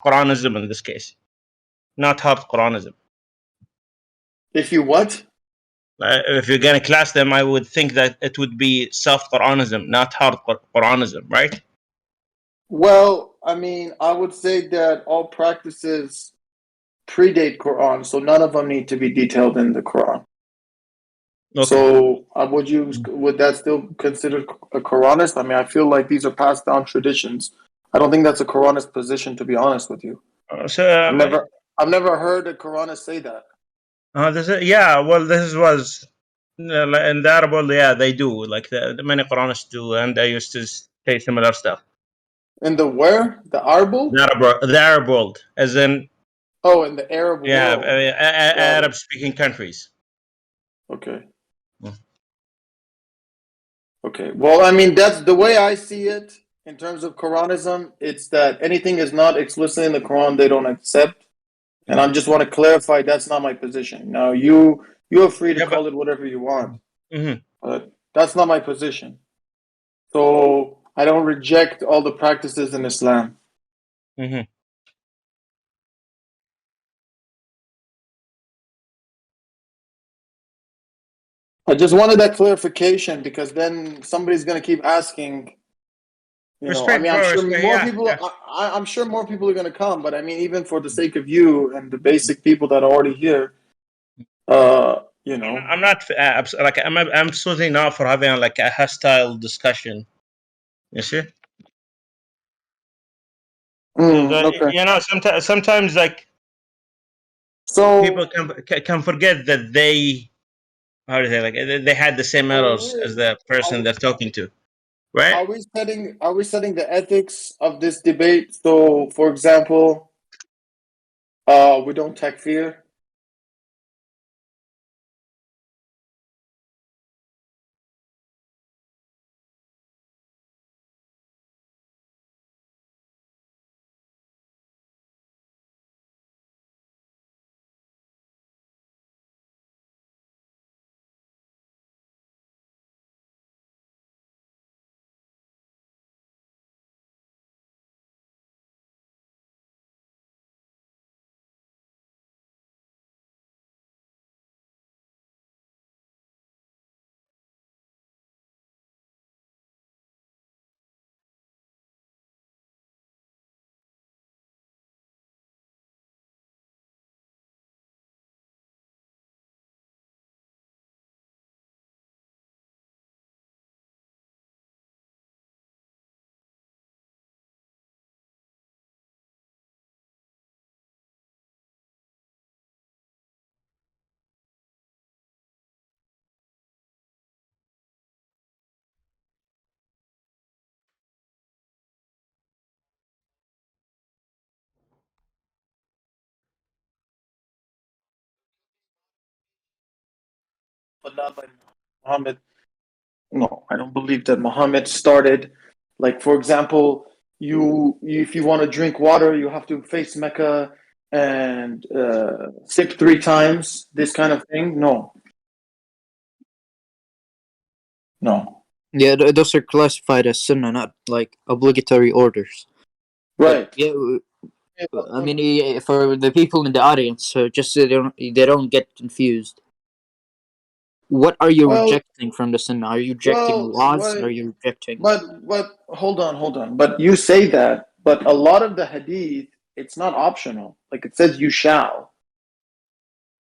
Quranism in this case, not hard Quranism. If you what? If you're going to class them, I would think that it would be soft Quranism, not hard Quranism, right? Well, I mean, I would say that all practices predate Quran, so none of them need to be detailed in the Quran. Okay. So would that still consider a Quranist? I mean, I feel like these are passed down traditions. I don't think that's a Quranist position, to be honest with you. I've never heard a Quranist say that. This was in the Arab world. Yeah, they do. Like the many Quranists do, and they used to say similar stuff. In the where? The Arab world? The Arab world, as in. Oh, in the Arab world. Arab-speaking countries. Okay. Okay. Well, I mean, that's the way I see it in terms of Quranism. It's that anything is not explicit in the Quran, they don't accept. And I just want to clarify that's not my position. Now, you are free to call it whatever you want. Mm-hmm. But that's not my position. So I don't reject all the practices in Islam. Mm-hmm. I just wanted that clarification because then somebody's going to keep asking. I'm sure more people are going to come, but I mean, even for the sake of you and the basic people that are already here, I'm not I'm absolutely not for having like a hostile discussion. You see? Okay. Sometimes like people can forget that they had the same errors as the person they're talking to, right? Are we setting the ethics of this debate? So, for example, we don't takfir. But not by Muhammad. No, I don't believe that Muhammad started. Like, for example, if you want to drink water, you have to face Mecca and sip 3 times. This kind of thing. No. Yeah, those are classified as sunnah, not like obligatory orders. Right. But, I mean, for the people in the audience, so just so they don't get confused. What are you rejecting from the sunnah? Are you rejecting laws? Are you rejecting? But hold on. But you say that, but a lot of the hadith, it's not optional. Like it says, you shall.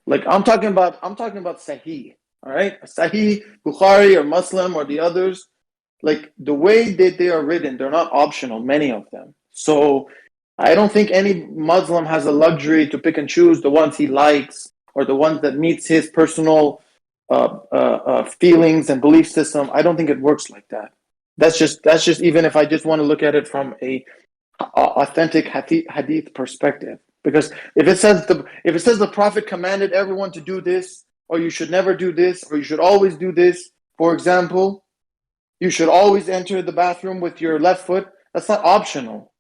Like I'm talking about Sahih. All right, Sahih, Bukhari, or Muslim, or the others. Like the way that they are written, they're not optional. Many of them. So I don't think any Muslim has a luxury to pick and choose the ones he likes or the ones that meets his personal feelings and belief system. I don't think it works like that. That's just even if I just want to look at it from a authentic hadith perspective. Because if it says the Prophet commanded everyone to do this, or you should never do this, or you should always do this, for example, you should always enter the bathroom with your left foot. That's not optional.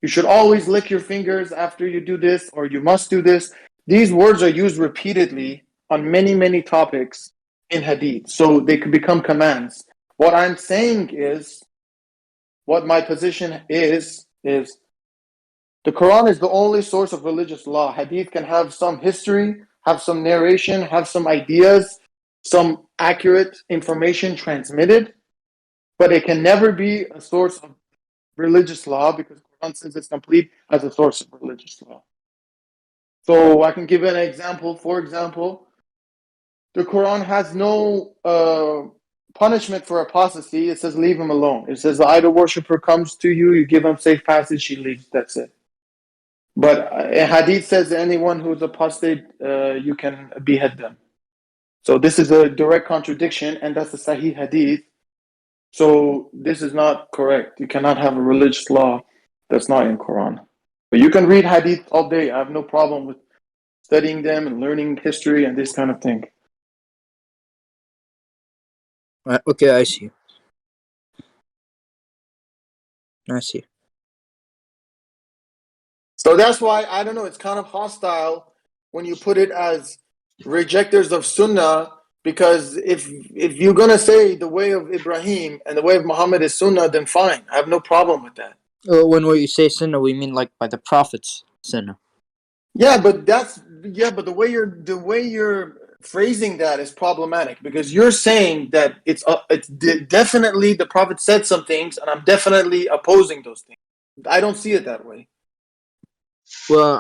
You should always lick your fingers after you do this, or you must do this. These words are used repeatedly on many, many topics in hadith, so they could become commands. What I'm saying is, what my position is The Quran is the only source of religious law. Hadith can have some history, have some narration, have some ideas, some accurate information transmitted, but it can never be a source of religious law because Quran says it's complete as a source of religious law. So I can give an example. For example, the Quran has no punishment for apostasy. It says leave him alone. It says the idol worshiper comes to you, you give him safe passage, he leaves. That's it. But Hadith says anyone who's apostate, you can behead them. So this is a direct contradiction, and that's the Sahih Hadith. So this is not correct. You cannot have a religious law that's not in Quran. But you can read Hadith all day. I have no problem with studying them and learning history and this kind of thing. Okay, I see. I see. So that's why, I don't know, it's kind of hostile when you put it as rejectors of Sunnah, because if you're going to say the way of Ibrahim and the way of Muhammad is Sunnah, then fine. I have no problem with that. When we say Sunnah, we mean like by the Prophet's Sunnah. Yeah, but the way you're phrasing that is problematic, because you're saying that it's definitely the Prophet said some things, and I'm definitely opposing those things. I don't see it that way. Well,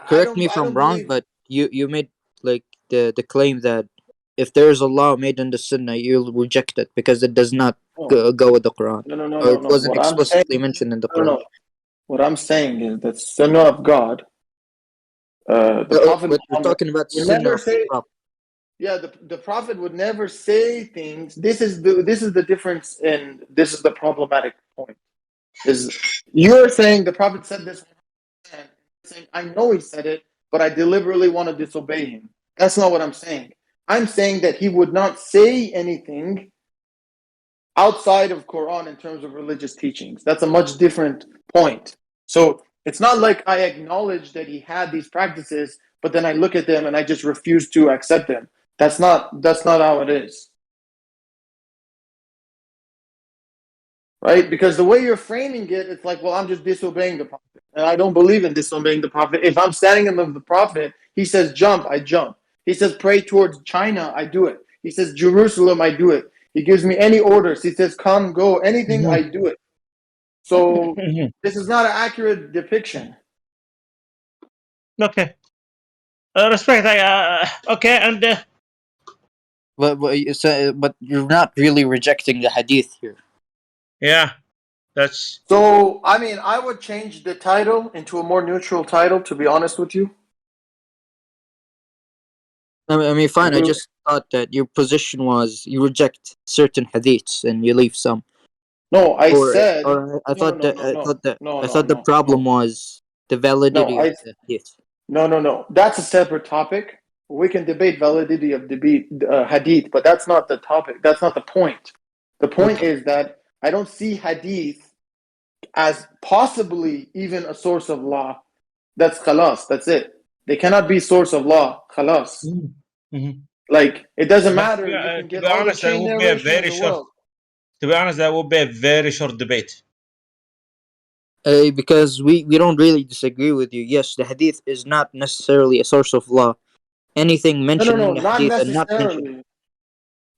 correct me if I'm wrong, but you made like the claim that if there is a law made in the Sunnah, you'll reject it because it does not go with the Quran. No. Or it wasn't explicitly mentioned in the Quran. No. What I'm saying is that Sunnah of God, the Prophet but you're talking about would Sunnah never of say. the Prophet. Yeah, the Prophet would never say things. This is the difference, and this is the problematic point. Is you're saying the Prophet said this, and saying I know he said it, but I deliberately want to disobey him. That's not what I'm saying. I'm saying that he would not say anything outside of Quran in terms of religious teachings. That's a much different point. So it's not like I acknowledge that he had these practices, but then I look at them and I just refuse to accept them. That's not how it is. Right? Because the way you're framing it, it's like, well, I'm just disobeying the Prophet. And I don't believe in disobeying the Prophet. If I'm standing in the Prophet, he says jump, I jump. He says pray towards China, I do it. He says Jerusalem, I do it. He gives me any orders. He says come, go, anything, I do it. So this is not an accurate depiction. Okay. Respect. Okay, and But you're not really rejecting the Hadith here. yeah, that's. So I mean, I would change the title into a more neutral title, to be honest with you. I mean, fine. I just thought that your position was you reject certain hadiths and you leave some. No, I thought the problem was the validity of the hadith. No. That's a separate topic. We can debate validity of hadith, but that's not the topic. That's not the point. The point is that I don't see hadith as possibly even a source of law. That's khalas. That's it. They cannot be source of law. Khalas. Mm-hmm. Like, it doesn't matter. You can To get be all honest, the chain narration in the world. To be honest, that would be a very short debate. Because we don't really disagree with you. Yes, the hadith is not necessarily a source of law. Anything mentioned in the hadith and not mentioned.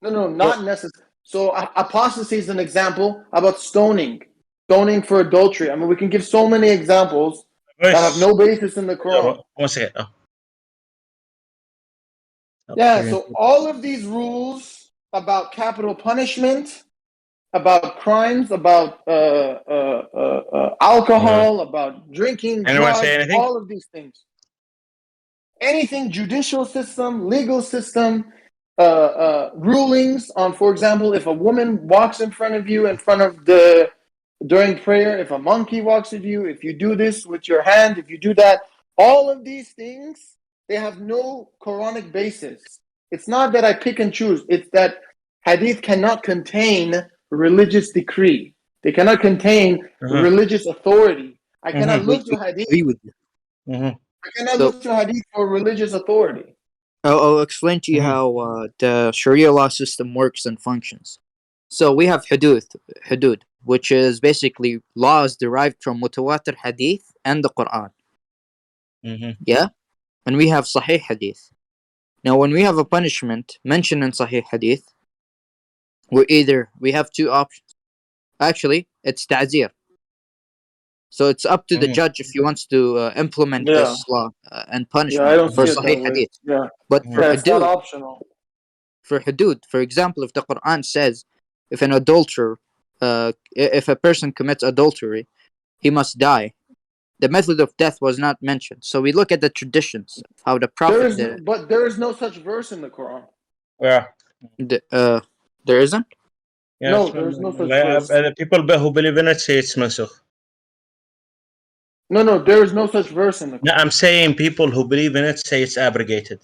Not necessarily. So apostasy is an example. How about stoning? Stoning for adultery. I mean, we can give so many examples that have no basis in the Quran. One second. Yeah, so all of these rules about capital punishment, about crimes, about alcohol, about drinking, drugs, all of these things. Anything, judicial system, legal system, rulings on, for example, if a woman walks in front of you during prayer, if a monkey walks with you, if you do this with your hand, if you do that, all of these things, they have no Quranic basis. It's not that I pick and choose. It's that hadith cannot contain religious decree. They cannot contain religious authority. I cannot look to hadith. I cannot look to hadith for religious authority. I'll explain to you how the Sharia law system works and functions. So we have hudud. which is basically laws derived from mutawatir hadith and the Quran. Yeah? And we have Sahih hadith. Now, when we have a punishment mentioned in Sahih hadith, we have two options. Actually, it's ta'zir. So it's up to the judge if he wants to implement this law and punishment I don't for see it Sahih that way. hadith. Yeah, But for it's not hudud, optional. for example, if the Quran says if an adulterer, if a person commits adultery, he must die. The method of death was not mentioned. So we look at the traditions, how the Prophet did it. But there is no such verse in the Quran. Yeah. There isn't? Yeah, No, there is no such verse. people who believe in it say it's mansukh. No, there is no such verse in the Quran. No, I'm saying people who believe in it say it's abrogated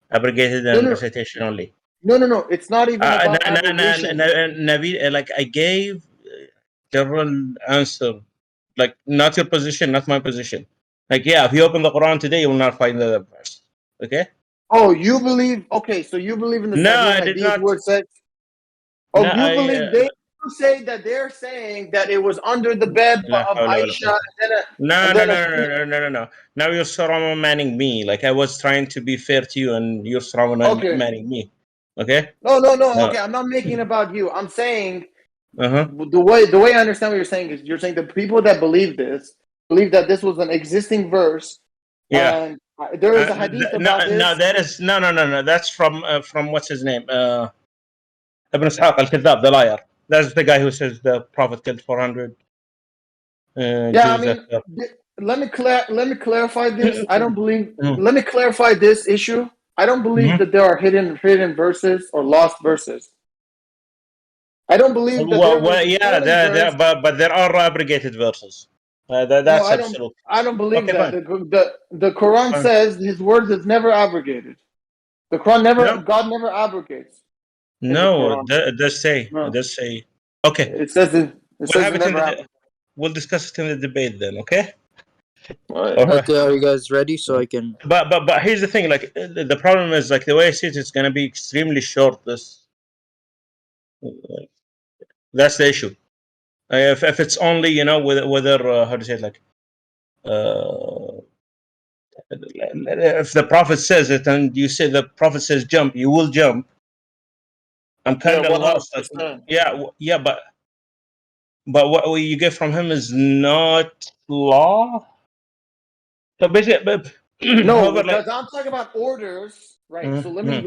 and recitation only. No, it's not even about abrogation. Nabil, like I gave several answer, like not your position, not my position. Like if you open the Quran today, you will not find the verse. Okay. Oh, you believe? Okay, so you believe in the No, Sahih I did Hadith not. where it says? Oh, No, you I. believe they say that they're saying that it was under the bed of Aisha, No. Now you're strawman manning me. Like I was trying to be fair to you, and you're strawman manning me. Okay. No. Okay, I'm not making it about you. I'm saying Uh-huh. the way I understand what you're saying is you're saying the people that believe that this was an existing verse. Yeah. And there is a hadith about this. No, that is no. That's from what's his name? Ibn Ishaq al-Kadhab, the liar. That's the guy who says the Prophet killed 400 Yeah, Jews. Let me clarify this. I don't believe. Let me clarify this issue. I don't believe that there are hidden verses or lost verses. I don't believe that but there are abrogated verses. That's absolute. I don't believe that. Fine. The Quran says His word is never abrogated. The Quran God never abrogates. No, it does say. No. It does say. Okay. It says we'll discuss it in the debate then. Okay. Right. Okay, are you guys ready? So I can. But here's the thing. Like the problem is like the way I see it, it's gonna be extremely short. That's the issue. If it's only whether how to say it, like if the Prophet says it and you say the Prophet says jump, you will jump. I'm kind of lost. Like, but what you get from him is not law. So basically, no, because I'm talking about orders, right? So let me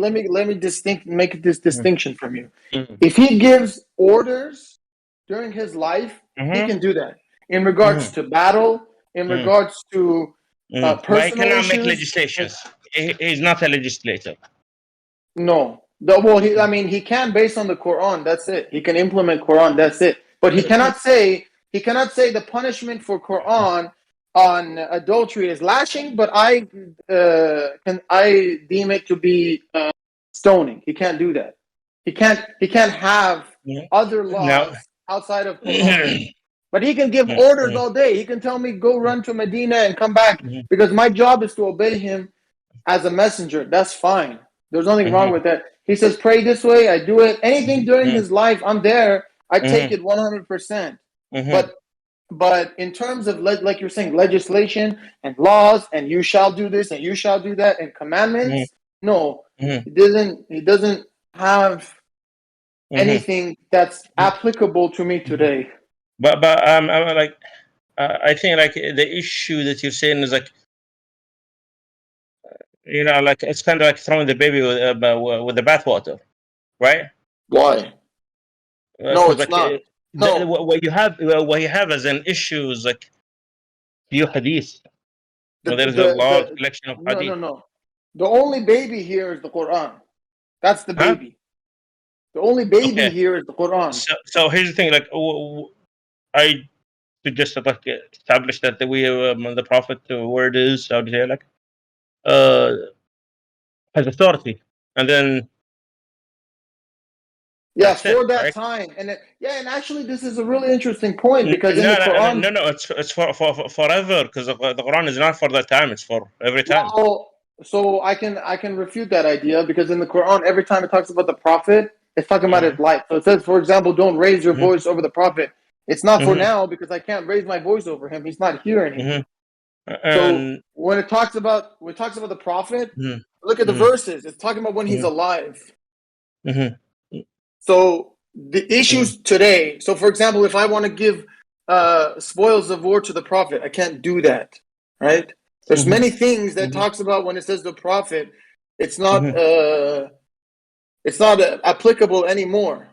make this distinction from you. If he gives orders during his life, he can do that. In regards to battle, in regards to personal he cannot issues, make legislations. He's not a legislator. No. He can based on the Quran. That's it. He can implement Quran. That's it. But he cannot say the punishment for Quran on adultery is lashing, but I deem it to be stoning. He can't do that. He can't have other laws outside of Quran. But he can give orders all day. He can tell me go run to Medina and come back because my job is to obey him as a messenger. That's fine. There's nothing wrong with that. He says pray this way. I do it. Anything during his life, I'm there. I take it 100%. But in terms of like you're saying, legislation and laws, and you shall do this and you shall do that, and commandments, no, he doesn't have anything that's applicable to me today. But I'm like, I think like the issue that you're saying is like, like it's kind of like throwing the baby with the bathwater, right? Why? No, it's like, not. No. What you have as an issue is like few hadith. There's a large collection of hadith. No. The only baby here is the Quran. That's the baby. The only baby here is the Quran. So here's the thing. Like, I just like establish that the Prophet word is how do you say like has authority, and then for that time, and actually, this is a really interesting point because in the Quran, no, it's for forever because the Quran is not for that time; it's for every time. So I can refute that idea because in the Quran, every time it talks about the Prophet, it's talking about his life. So it says, for example, don't raise your voice over the Prophet. It's not for now because I can't raise my voice over him. He's not here anymore. So when it talks about the prophet, look at the verses. It's talking about when he's alive. So the issues today. So for example, if I want to give spoils of war to the prophet, I can't do that, right? There's many things that talks about when it says the prophet. It's not applicable anymore.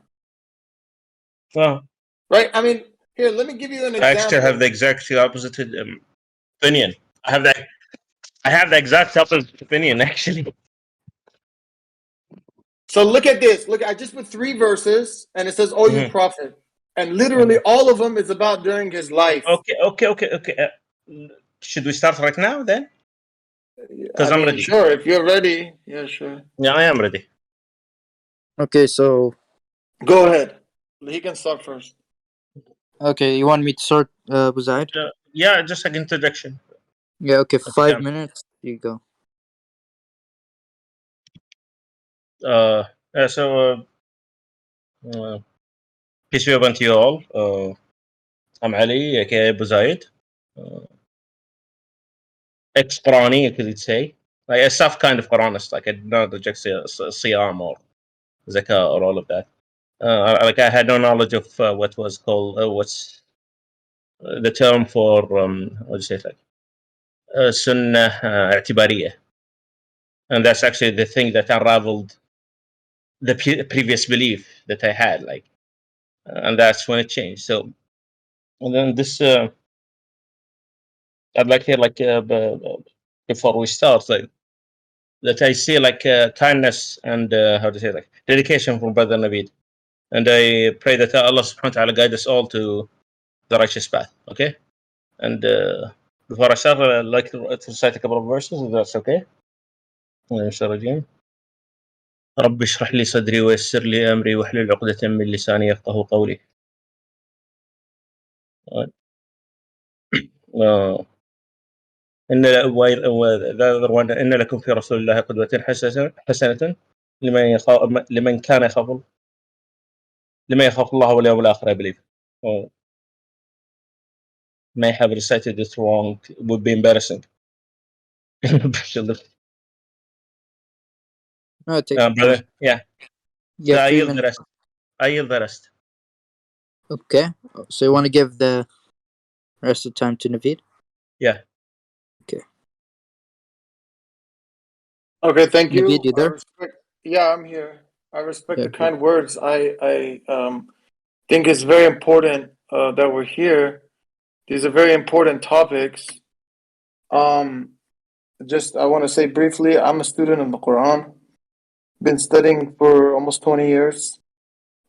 Well, right? I mean, here, let me give you an example. I actually have the exact opposite opinion. I have the exact opposite opinion, actually. So look at this. Look, I just put 3 verses, and it says, "Oh, you prophet," and literally all of them is about during his life. Okay. Should we start right now then? Because I'm ready. Sure, if you're ready. Yeah, sure. Yeah, I am ready. Okay, so go ahead. He can start first. Okay, you want me to start, Buzaed? Yeah, just like introduction. Yeah, okay, 5 minutes. You go. Peace be upon you all. I'm Ali, aka Buzaed. Ex-Qurani, you could say. Like a soft kind of Quranist. Like I did not reject Siyam or Zakah or all of that. Like I had no knowledge of what was called, what's the term for, what do you say it like? Sunnah i'tibariyah. And that's actually the thing that unraveled the previous belief that I had, like, and that's when it changed. So, and then this, I'd like to, like, before we start, like, that I see like kindness and how to say, like, dedication from Brother Naveed, and I pray that Allah Subhanahu wa Taala guide us all to the righteous path. Okay, and before I start, I'd like to recite a couple of verses, if that's okay. رب اشرح لي صدري ويسر لي أمري واحلل عقدة من لساني يفقهوا قولي. إن لكم في رسول الله قدوة حسنة لمن كان يخاف الله واليوم الآخر, I believe. May have recited it wrong. It would be embarrassing. No, take your brother, time. yeah. Yeah, So I 3 yield minutes. the rest. Okay, so you want to give the rest of the time to Naveed? Yeah. Okay, thank you. Naveed, you there? Yeah, I'm here. I respect the kind words. I think it's very important that we're here. These are very important topics. Just I want to say briefly, I'm a student of the Quran. Been studying for almost 20 years.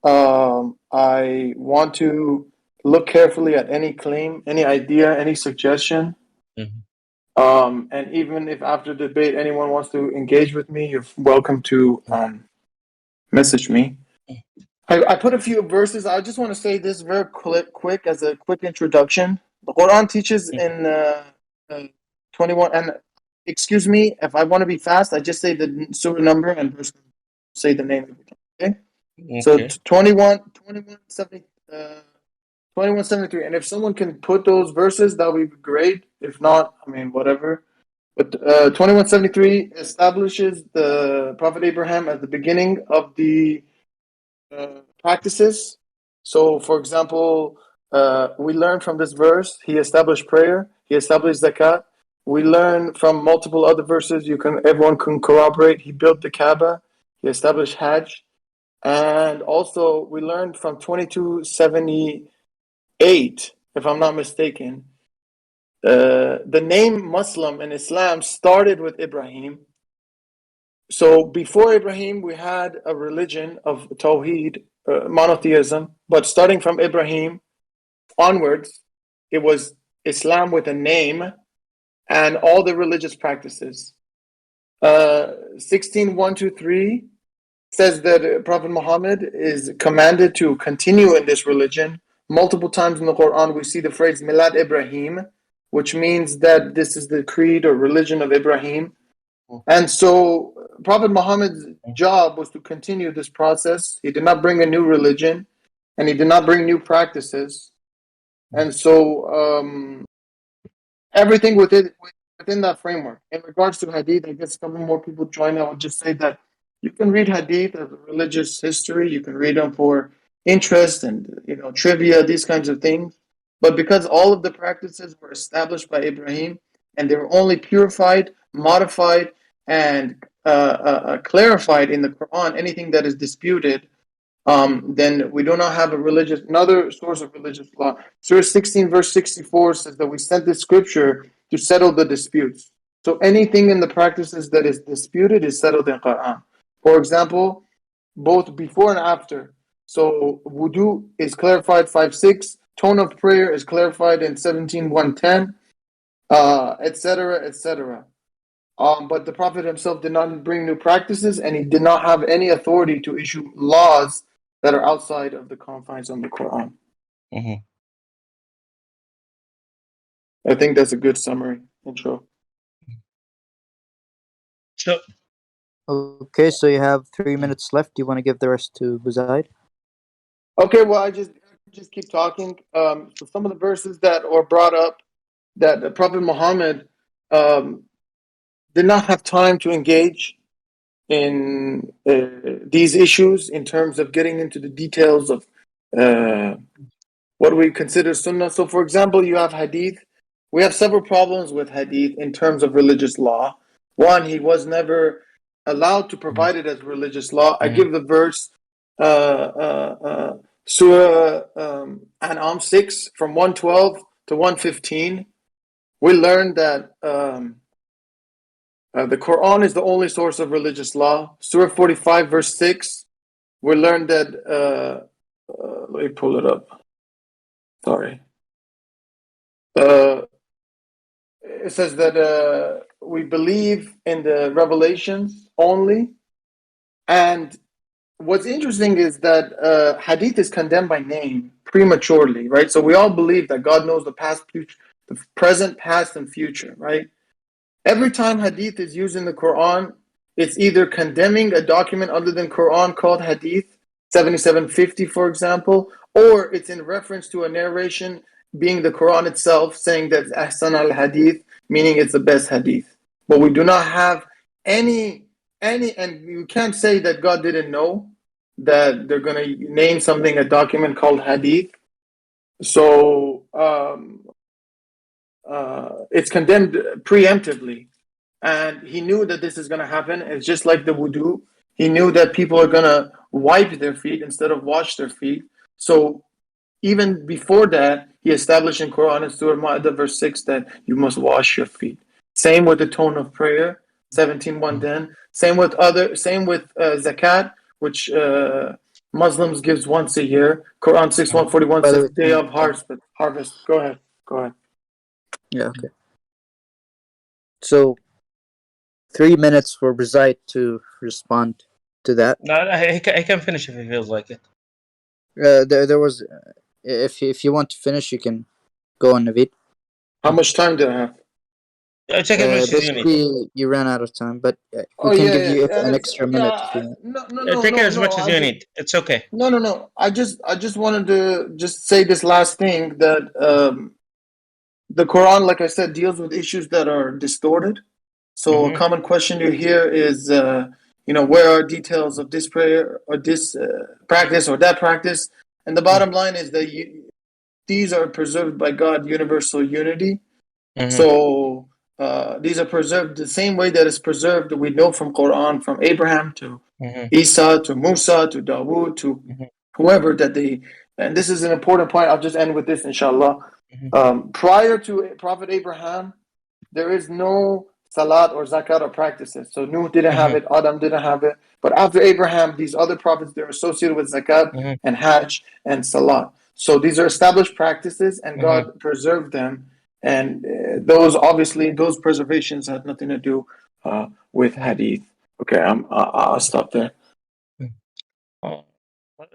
I want to look carefully at any claim, any idea, any suggestion. And even if after the debate anyone wants to engage with me, you're welcome to message me. I put a few verses. I just want to say this very quick as a quick introduction. The Quran teaches in 21, and excuse me if I want to be fast, I just say the surah number and verse, say the name. Okay? So 2173. And if someone can put those verses, that would be great. If not, I mean, whatever. But 2173 establishes the Prophet Abraham at the beginning of the practices. So, for example, we learn from this verse, he established prayer, he established zakat. We learn from multiple other verses, everyone can corroborate, he built the Kaaba, he established Hajj. And also, we learned from 2278, if I'm not mistaken, the name Muslim in Islam started with Ibrahim. So before Ibrahim, we had a religion of Tawheed, monotheism, but starting from Ibrahim onwards, it was Islam with a name and all the religious practices. 16:1-3 says that Prophet Muhammad is commanded to continue in this religion. Multiple times in the Quran, we see the phrase Milad Ibrahim, which means that this is the creed or religion of Ibrahim. And so Prophet Muhammad's job was to continue this process. He did not bring a new religion, and he did not bring new practices. And so everything within that framework. In regards to hadith, I guess a couple more people join. I would just say that you can read hadith as a religious history. You can read them for interest and trivia, these kinds of things. But because all of the practices were established by Ibrahim and they were only purified, modified, and clarified in the Quran, anything that is disputed, then we do not have another source of religious law. Surah 16 verse 64 says that we sent this scripture to settle the disputes. So anything in the practices that is disputed is settled in Quran. For example, both before and after. So wudu is clarified 5:6. Tone of prayer is clarified in 17:110, etc., etc. But the Prophet himself did not bring new practices, and he did not have any authority to issue laws that are outside of the confines of the Quran. Mm-hmm. I think that's a good summary intro. So, okay, so you have 3 minutes left. Do you want to give the rest to Buzaed? Okay, well, I just keep talking. So some of the verses that were brought up, that the Prophet Muhammad did not have time to engage in these issues in terms of getting into the details of what we consider sunnah. So, for example, you have hadith. We have several problems with hadith in terms of religious law. One, he was never allowed to provide it as religious law. I give the verse, Surah An'am 6, from 112 to 115. We learned that the Quran is the only source of religious law. Surah 45, verse 6, we learned that, let me pull it up. Sorry. It says that we believe in the revelations only. And what's interesting is that hadith is condemned by name prematurely, right? So we all believe that God knows the past, future, the present, past, and future, right? Every time hadith is used in the Quran, it's either condemning a document other than Quran called hadith, 7750, for example, or it's in reference to a narration being the Quran itself, saying that Ahsan al-Hadith, meaning it's the best hadith. But we do not have any, and you can't say that God didn't know that they're going to name something a document called hadith. So it's condemned preemptively. And he knew that this is going to happen. It's just like the wudu. He knew that people are going to wipe their feet instead of wash their feet. So even before that, he established in Quran and Surah Ma'idah verse 6 that you must wash your feet. Same with the tone of prayer, 17:110. Same with zakat, which Muslims gives once a year. Quran 6:141 says day of harvest. Go ahead. Yeah, okay. So 3 minutes for Buzaed to respond to that. No, he can finish if he feels like it. There was, if you want to finish, you can go on, Naveed. How much time do I have? Check as much as you need. You ran out of time, but we can give you an extra minute if you want. No. Take it as much as you need. It's okay. No. I just wanted to just say this last thing that the Quran, like I said, deals with issues that are distorted. So a common question you hear is, where are details of this prayer or this practice or that practice? And the bottom line is that these are preserved by God, universal unity. So these are preserved the same way that it's preserved, we know from Quran, from Abraham to Isa to Musa to Dawood to whoever that they, and this is an important point. I'll just end with this, inshallah. Prior to Prophet Abraham, there is no salat or zakat or practices. So Nuh didn't have it, Adam didn't have it. But after Abraham, these other prophets, they're associated with zakat and hajj and salat. So these are established practices, and God preserved them. And those preservations had nothing to do with hadith. Okay, I'll stop there.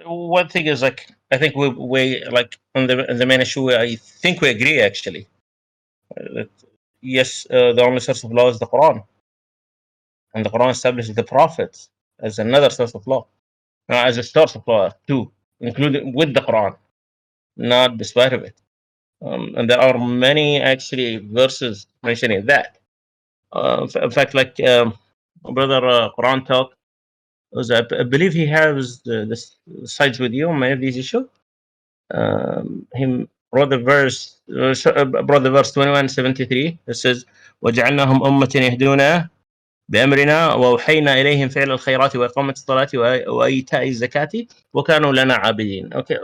One thing is, like, I think we like on the main issue, I think we agree actually. Yes, the only source of law is the Quran, and the Quran establishes the prophets as another source of law, as a source of law too, including with the Quran, not despite of it. And there are many actually verses mentioning that. In fact, like brother Quran Talk, I believe he has the sides with you on many of these issues. He brought the verse 2173 that says وجعلناهم أمة يهدون بأمرنا وأوحينا إليهم فعل الخيرات وإقامة الصلاة وإيتاء الزكاة وكانوا لنا عابدين. Okay.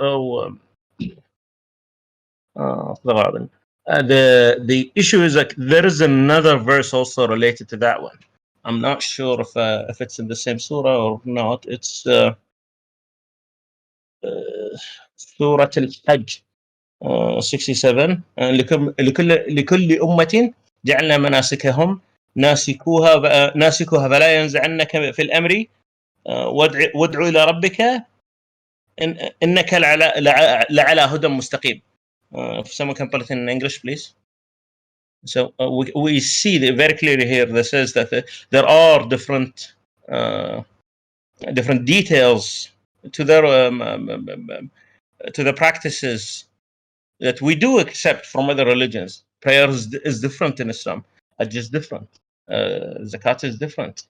The issue is like there is another verse also related to that one. I'm not sure if it's in the same surah or not. It's Surah Al-Hajj 67. لكل أمة جعلنا مناسكهم ناسكها فلا ينزعنك في الأمر وادع إلى ربك إنك لعلى هدى مستقيم. If someone can put it in English, please. So we see very clearly here that says that there are different details to their to the practices that we do accept from other religions. Prayer is different in Islam. Hajj is different. Zakat is different.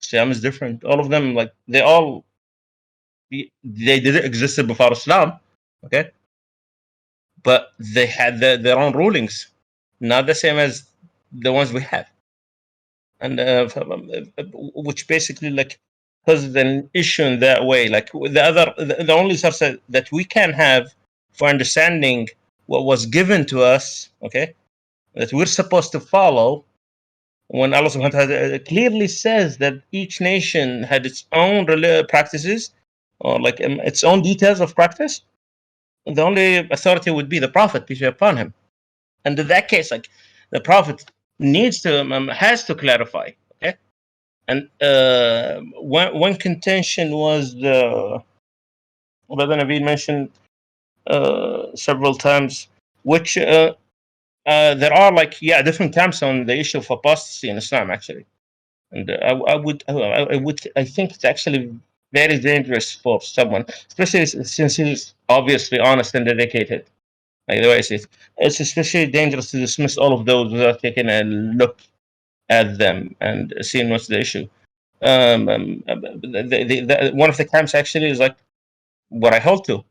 Siyam is different. All of them, like they did existed before Islam, okay, but they had their own rulings, not the same as the ones we have, and which basically like causes an issue in that way. Like the only source that we can have for understanding what was given to us, okay, that we're supposed to follow, when Allah subhanahu wa ta'ala clearly says that each nation had its own practices or like its own details of practice, the only authority would be the Prophet, peace be upon him. And in that case, like the Prophet has to clarify, okay. And one contention was Brother Naveed mentioned several times, which there are like different camps on the issue of apostasy in Islam actually, and I think it's actually very dangerous for someone, especially since he's obviously honest and dedicated. Like the way I see it, it's especially dangerous to dismiss all of those without taking a look at them and seeing what's the issue. One of the camps actually is like what I hold to.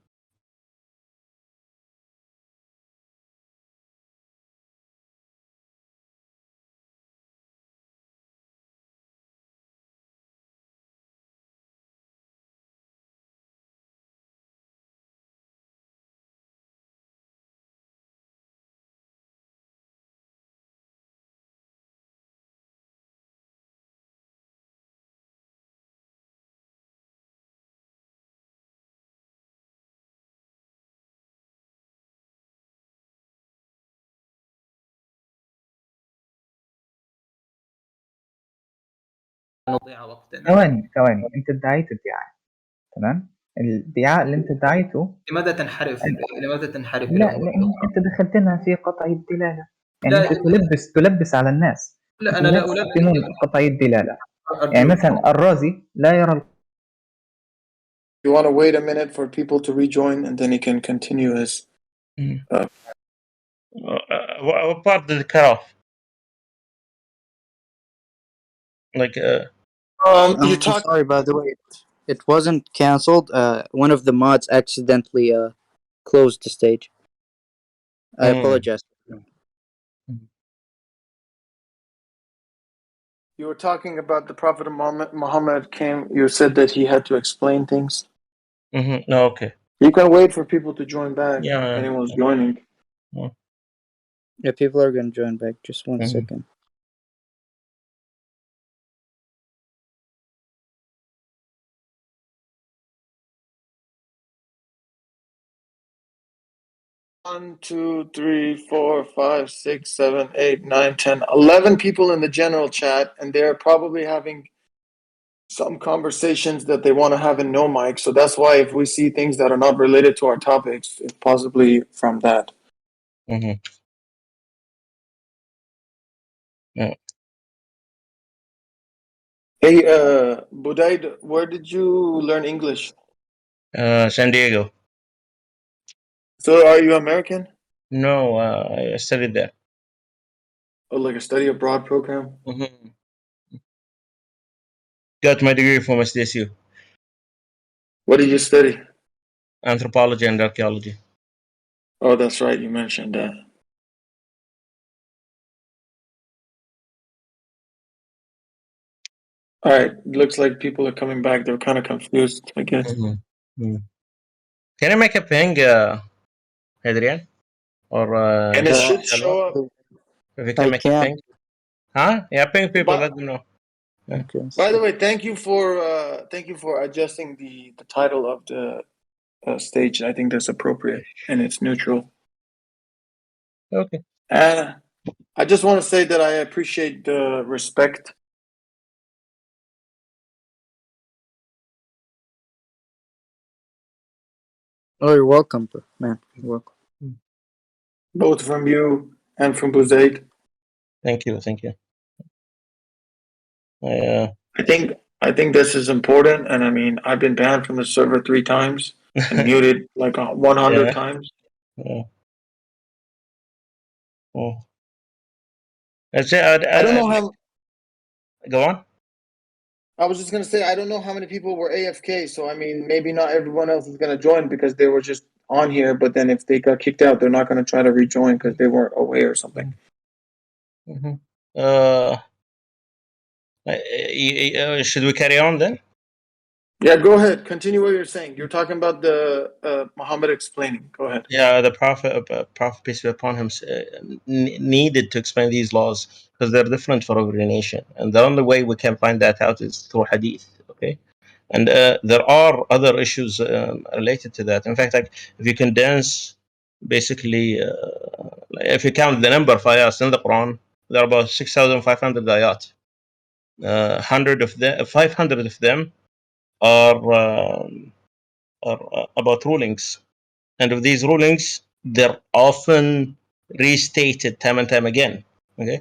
نضيع وقتنا. ثواني انت ادعيت ادعاء، تمام؟ الادعاء اللي انت ادعيته لماذا تنحرف؟ لماذا تنحرف لا، لانك انت دخلتنا في قطعي الدلاله، يعني لا، انت تلبس على الناس. لا انا لا يستخدمون قطعي الدلاله، يعني أرجوك. مثلا الرازي لا يرى. You want to wait a minute for people to rejoin and then he can continue his What part did it cut off? Like you I'm sorry, by the way, it wasn't cancelled. One of the mods accidentally closed the stage. I apologize. You were talking about the Prophet Muhammad came. You said that he had to explain things. No, okay. You can wait for people to join back. Yeah. If anyone's joining. Yeah, people are gonna join back. Just one second. One, 2, 3, 4, 5, 6, 7, 8, 9, 10, 11 people in the general chat, and they're probably having some conversations that they want to have in no mic. So that's why if we see things that are not related to our topics, it's possibly from that. Yeah. Hey, Buzaed, where did you learn English? San Diego. So are you American? No, I studied there. Oh, like a study abroad program? Mm-hmm. Got my degree from SDSU. What did you study? Anthropology and archaeology. Oh, that's right. You mentioned that. All right. Looks like people are coming back. They're kind of confused, I guess. Mm-hmm. Can I make a ping, Adrian? Or And it should show up. if you can make a ping. Huh? Yeah, ping people, let them know. Yeah. Okay. By the way, thank you for adjusting the title of the stage. I think that's appropriate and it's neutral. Okay. And I just want to say that I appreciate the respect. Oh, you're welcome, man. You're welcome. Both from you and from Buzaed. Thank you. I think this is important, and I mean, I've been banned from the server 3 times and muted like 100 times. Yeah. Oh. I don't know how. Go on. I was just gonna say I don't know how many people were AFK, so I mean, maybe not everyone else is gonna join because they were just on here. But then if they got kicked out, they're not gonna try to rejoin because they weren't away or something. Mm-hmm. Should we carry on then? Yeah, go ahead. Continue what you're saying. You're talking about the Muhammad explaining. Go ahead. Yeah, the Prophet, peace be upon him, needed to explain these laws because they're different for every nation, and the only way we can find that out is through hadith. Okay, and there are other issues related to that. In fact, like if you condense, basically, if you count the number of ayats in the Quran, there are about 6,500 ayat. 500 of them are about rulings, and of these rulings, they're often restated time and time again. Okay,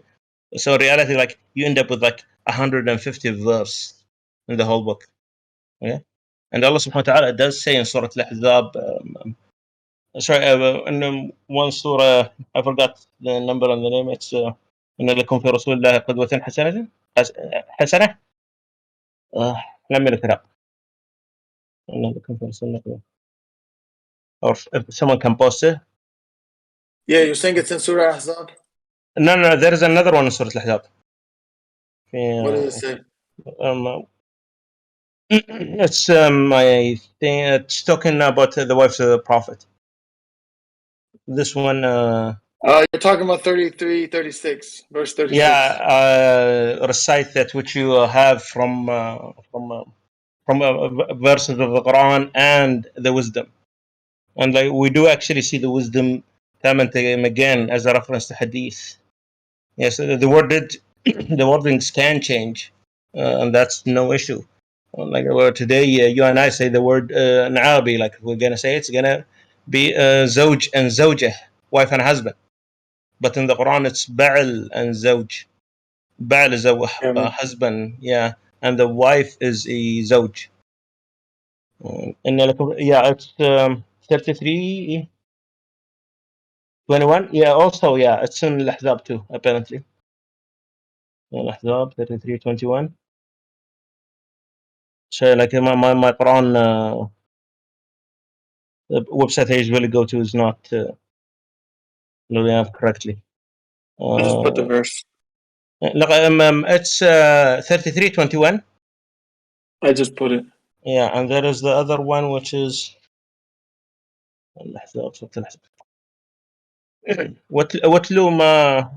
so in reality, like you end up with like 150 verse in the whole book. Okay, and Allah Subhanahu wa Taala does say in Surah Al-Ahzab, in one surah, I forgot the number and the name. It's إن لكم في رسول الله قدوة حسنة. Let me look it up. إن لكم في رسول الله. Or if someone can post it. Yeah, you're saying it's in Surah Ahzab? No, there is another one in Surah Al-Ahzab. What does it say? It's I think it's talking about the wives of the Prophet. This one. You're talking about 33, 36, verse 36. Yeah, recite that which you have from verses of the Quran and the wisdom, and like we do actually see the wisdom time and time again as a reference to hadith. Yes, the worded the wordings can change, and that's no issue. Like today, you and I say the word na'abi, like we're gonna say it's gonna be zawj and zawjah, wife and husband. But in the Quran, it's ba'al and zawj. Ba'al is a husband, yeah, and the wife is a zawj. Yeah, it's 33, 21. Yeah, also, yeah, it's in Al-Ahzab too, apparently. Al-Ahzab 33, 21. So, like my Quran the website I usually go to is not loading up correctly. I just put the verse. It's 33:21. I just put it. Yeah, and there is the other one which is واتلو ما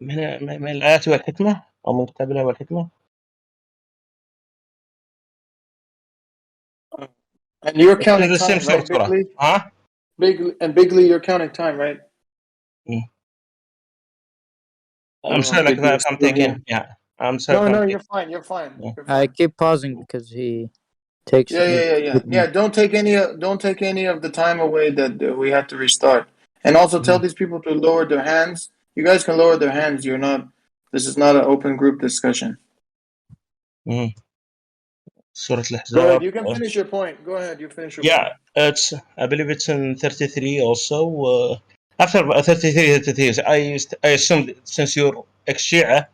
من الآيات والحكمة أو من كتاب الله والحكمة. And you're counting the same time, right, surah. Bigly? Huh? Bigly, you're counting time, right? I'm sorry, like if I'm taking, yeah. I'm sorry. No, you're fine. You're fine. Yeah. You're fine. I keep pausing because he takes. Yeah. Don't take any of the time away that we have to restart. And also tell these people to lower their hands. You guys can lower their hands. This is not an open group discussion. Surah Go Al-Ahzab. ahead. You can finish your point. Go ahead. You finish your point. Yeah, I believe it's in 33 also. After 33, I assumed since you're ex-Shia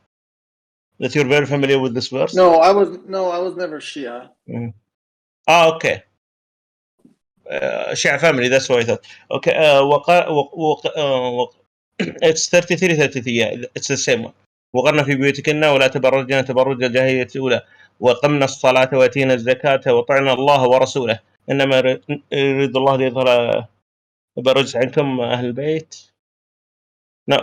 that you're very familiar with this verse. No, I was never Shia. Okay. Shia family, that's what I thought. Okay, it's 33, yeah, it's the same one. وقرن في بيوتكن ولا تبرجن تبرج الجاهلية الأولى وقمنا الصلاة واتينا الزكاة وطعنا الله ورسوله إنما يريد الله ليظهر برج عنكم أهل البيت. No.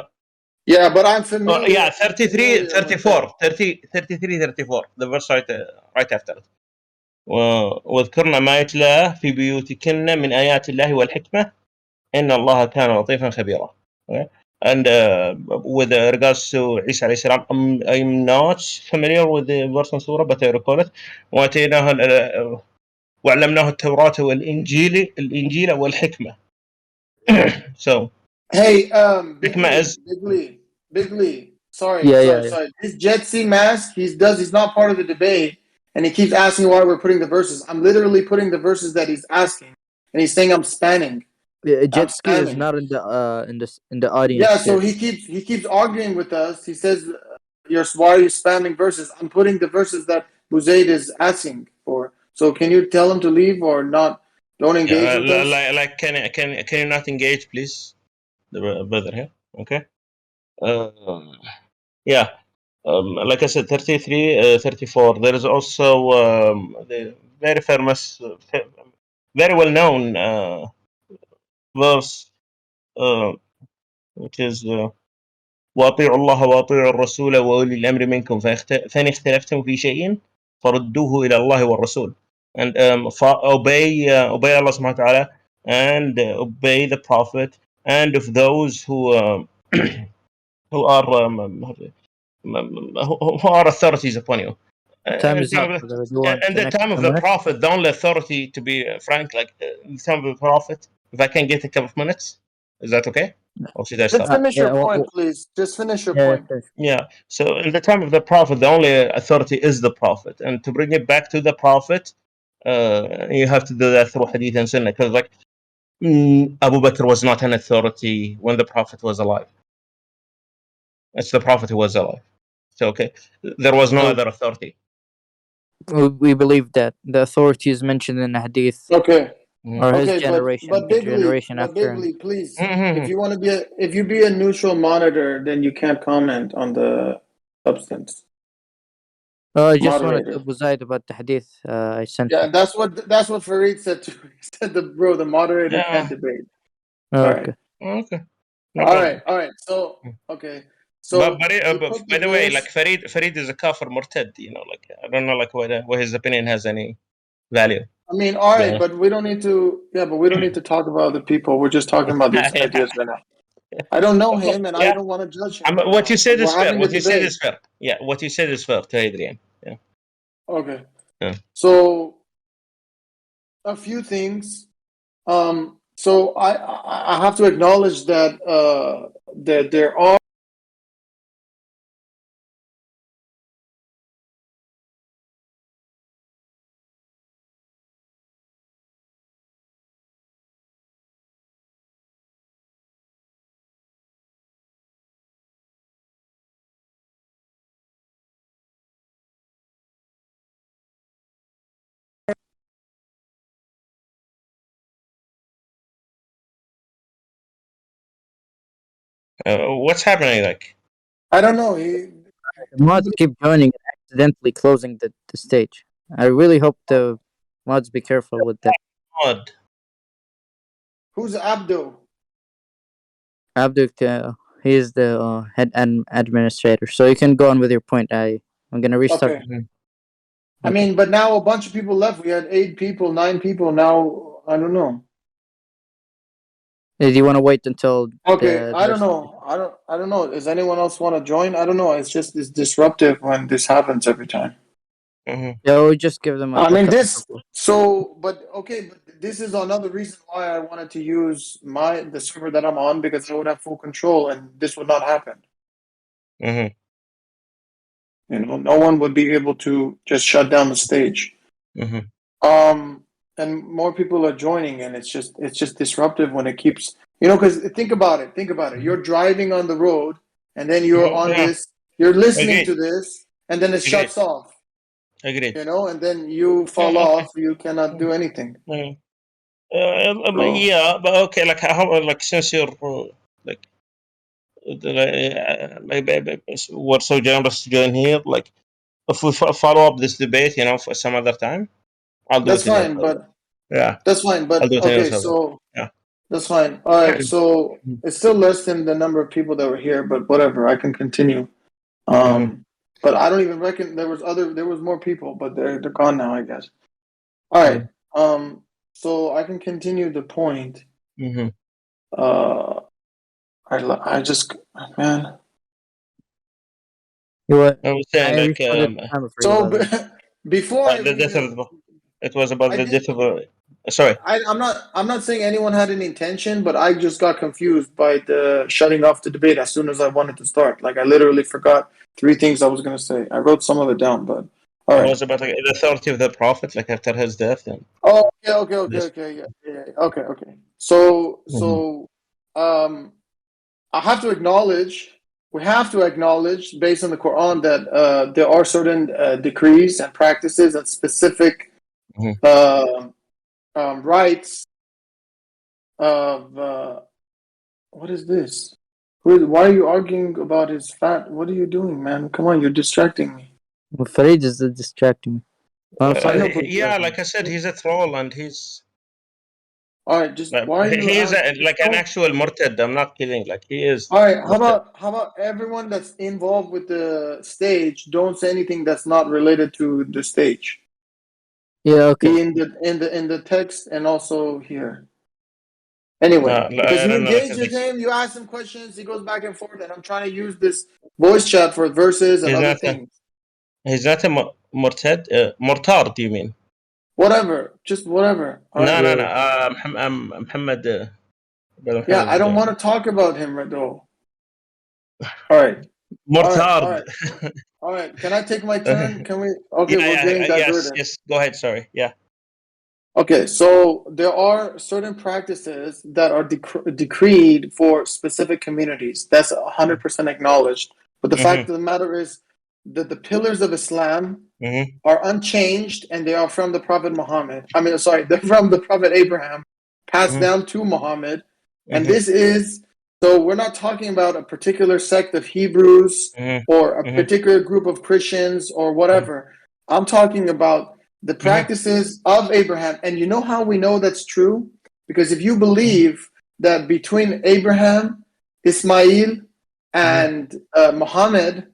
Yeah, but I'm familiar. Yeah, 33, 34, 33, 34. The verse right after it. واذكرن ما يتلى في بيوتكن من آيات الله والحكمة إن الله كان لطيفا خبيرا. Okay? And with regards to Isa alayhi salam, I'm not familiar with the verse in Surah, but I recall it. وعلمناه التوراة والإنجيل والحكمة. So hey, حكمة Big Lee. Sorry. This Jetsi mask, he's not part of the debate, and he keeps asking why we're putting the verses. I'm literally putting the verses that he's asking, and he's saying I'm spanning. Jetski is not in the audience. Yeah, so he keeps arguing with us. He says, why are you spamming verses? I'm putting the verses that Buzaed is asking for. So can you tell him to leave or not? Don't engage with us. Like, can you not engage, please, the brother here? Okay. Yeah. Like I said, 33, 34. There is also the very famous, very well-known verse, which is وأطيعوا الله وأطيعوا الرسول وأولي الأمر منكم فإن اختلفتم في شيء فردوه إلى الله والرسول. And obey Allah subhanahu wa ta'ala and obey the Prophet, and of those who are authorities upon you. Time is up. And the time of the Prophet, the only authority, to be frank, like the time of the Prophet, if I can get a couple of minutes, is that okay? Or should I stop? Just finish your point, please. Just finish your point. Yeah. So in the time of the Prophet, the only authority is the Prophet, and to bring it back to the Prophet, you have to do that through Hadith and Sunnah. Because like Abu Bakr was not an authority when the Prophet was alive. It's the Prophet who was alive. So okay, there was no other authority. We believe that the authority is mentioned in the Hadith. Okay. Or his generation, but Bigly, please. If you want to if you be a neutral monitor, then you can't comment on the substance. I just wanted to Buzaed about the Hadith I sent. Yeah, that's what Farid said too. He said the moderator can't debate. Okay. Okay. All right. So okay. So but by the way, like Farid is a kafir murtad. You know, like I don't know, like whether his opinion has any value. I mean, all right, but we don't need to. Yeah, but we don't need to talk about other people. We're just talking about these ideas right now. I don't know him, and I don't want to judge him. What you said is fair. What you said is fair. Yeah, what you said is fair to Adrian. Yeah. Okay. Yeah. So a few things. So I have to acknowledge that that there are. What's happening? Like, I don't know. Mods keep joining and accidentally closing the stage. I really hope the mods be careful with that. Mod. Who's Abdo? Abdul, he is the head administrator. So you can go on with your point. I'm gonna restart. Okay. I mean, but now a bunch of people left. We had 8 people, 9 people. Now I don't know. Do you want to wait until? Okay, I don't know. I don't know. Does anyone else want to join? I don't know. It's disruptive when this happens every time. Yeah, we'll just give them. I mean this. So, but okay, but this is another reason why I wanted to use the server that I'm on, because I would have full control, and this would not happen. You know, no one would be able to just shut down the stage. And more people are joining, and it's just disruptive when it keeps, because think about it. You're driving on the road, and then you're on this, you're listening to this, and then it shuts off. Agreed. And then you fall off. You cannot do anything. Yeah, but okay, like how, like since you're like we're so generous to join here, like if we follow up this debate, for some other time, I'll do That's it fine, but that's fine. But okay, so yeah, that's fine. All right, so it's still less than the number of people that were here, but whatever, I can continue. But I don't even reckon there was more people, but they're gone now, I guess. All right. So I can continue the point. I just, man. What? I was saying So before it was about the death of. Sorry. I'm not saying anyone had an intention, but I just got confused by the shutting off the debate as soon as I wanted to start. Like I literally forgot 3 things I was going to say. I wrote some of it down, but all right. It was about the authority of the Prophet, like after his death. And okay. So I have to acknowledge. We have to acknowledge, based on the Quran, that there are certain decrees and practices and specific rights of what is this? Why are you arguing about his fat? What are you doing, man? Come on, you're distracting me. Well, Farid is distracting me. Yeah, like I said, he's a troll, and he's. All right, just why are you? He's like an actual murtad. I'm not kidding. Like he is. All right, how about everyone that's involved with the stage don't say anything that's not related to the stage. Yeah, okay. In the text and also here. Anyway, because you engage with him, you ask him questions, he goes back and forth, and I'm trying to use this voice chat for verses and other things. He's not a murtad. Murtad, you mean? Whatever, just whatever. No. Muhammad. Yeah, I don't want to talk about him, though. All right. Murtad. All right. Can I take my turn? Can we? Okay, we're getting diverted. Yes. Go ahead. Sorry. Yeah. Okay, so there are certain practices that are decreed for specific communities. That's 100% acknowledged. But the fact of the matter is that the pillars of Islam are unchanged, and they are from the Prophet Muhammad. They're from the Prophet Abraham, passed down to Muhammad. And this is, so we're not talking about a particular sect of Hebrews or a particular group of Christians or whatever. I'm talking about the practices of Abraham. And you know how we know that's true? Because if you believe that between Abraham, Ismail, and Muhammad,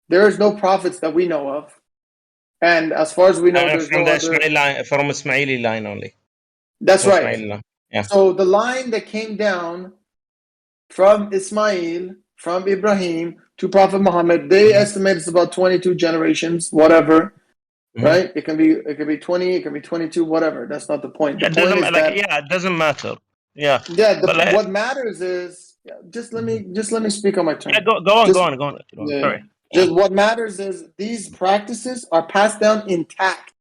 there is no prophets that we know of. And as far as we know, there's from no other... From Ismaili line only. That's right. Yeah. So the line that came down from Ismail, from Ibrahim to Prophet Muhammad, they estimate it's about 22 generations, whatever. Right? It can be 20, it can be 22, whatever. That's not the point. The point is that it doesn't matter. Yeah. What matters is just let me speak on my turn. Yeah, go on. Sorry. Just what matters is these practices are passed down intact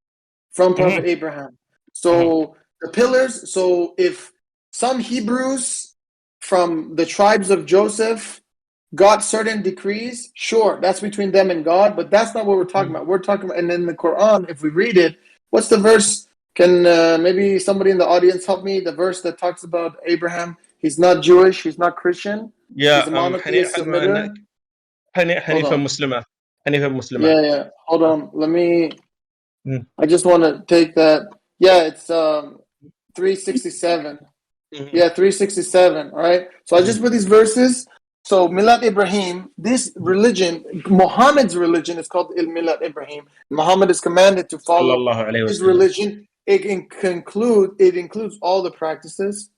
from Prophet Abraham. So the pillars, so if some Hebrews from the tribes of Joseph got certain decrees, sure, that's between them and God, but that's not what we're talking about. We're talking about, and in the Quran, if we read it, what's the verse? Can maybe somebody in the audience help me? The verse that talks about Abraham, he's not Jewish, he's not Christian. Yeah, he's a monotheist submitter. Hanifa Muslima. Yeah. Hold on. Let me. I just want to take that. Yeah, it's 367. Yeah, 367. All right. So I just put these verses. So Milad Ibrahim, this religion, Muhammad's religion is called Milad Ibrahim. Muhammad is commanded to follow his religion. It includes all the practices.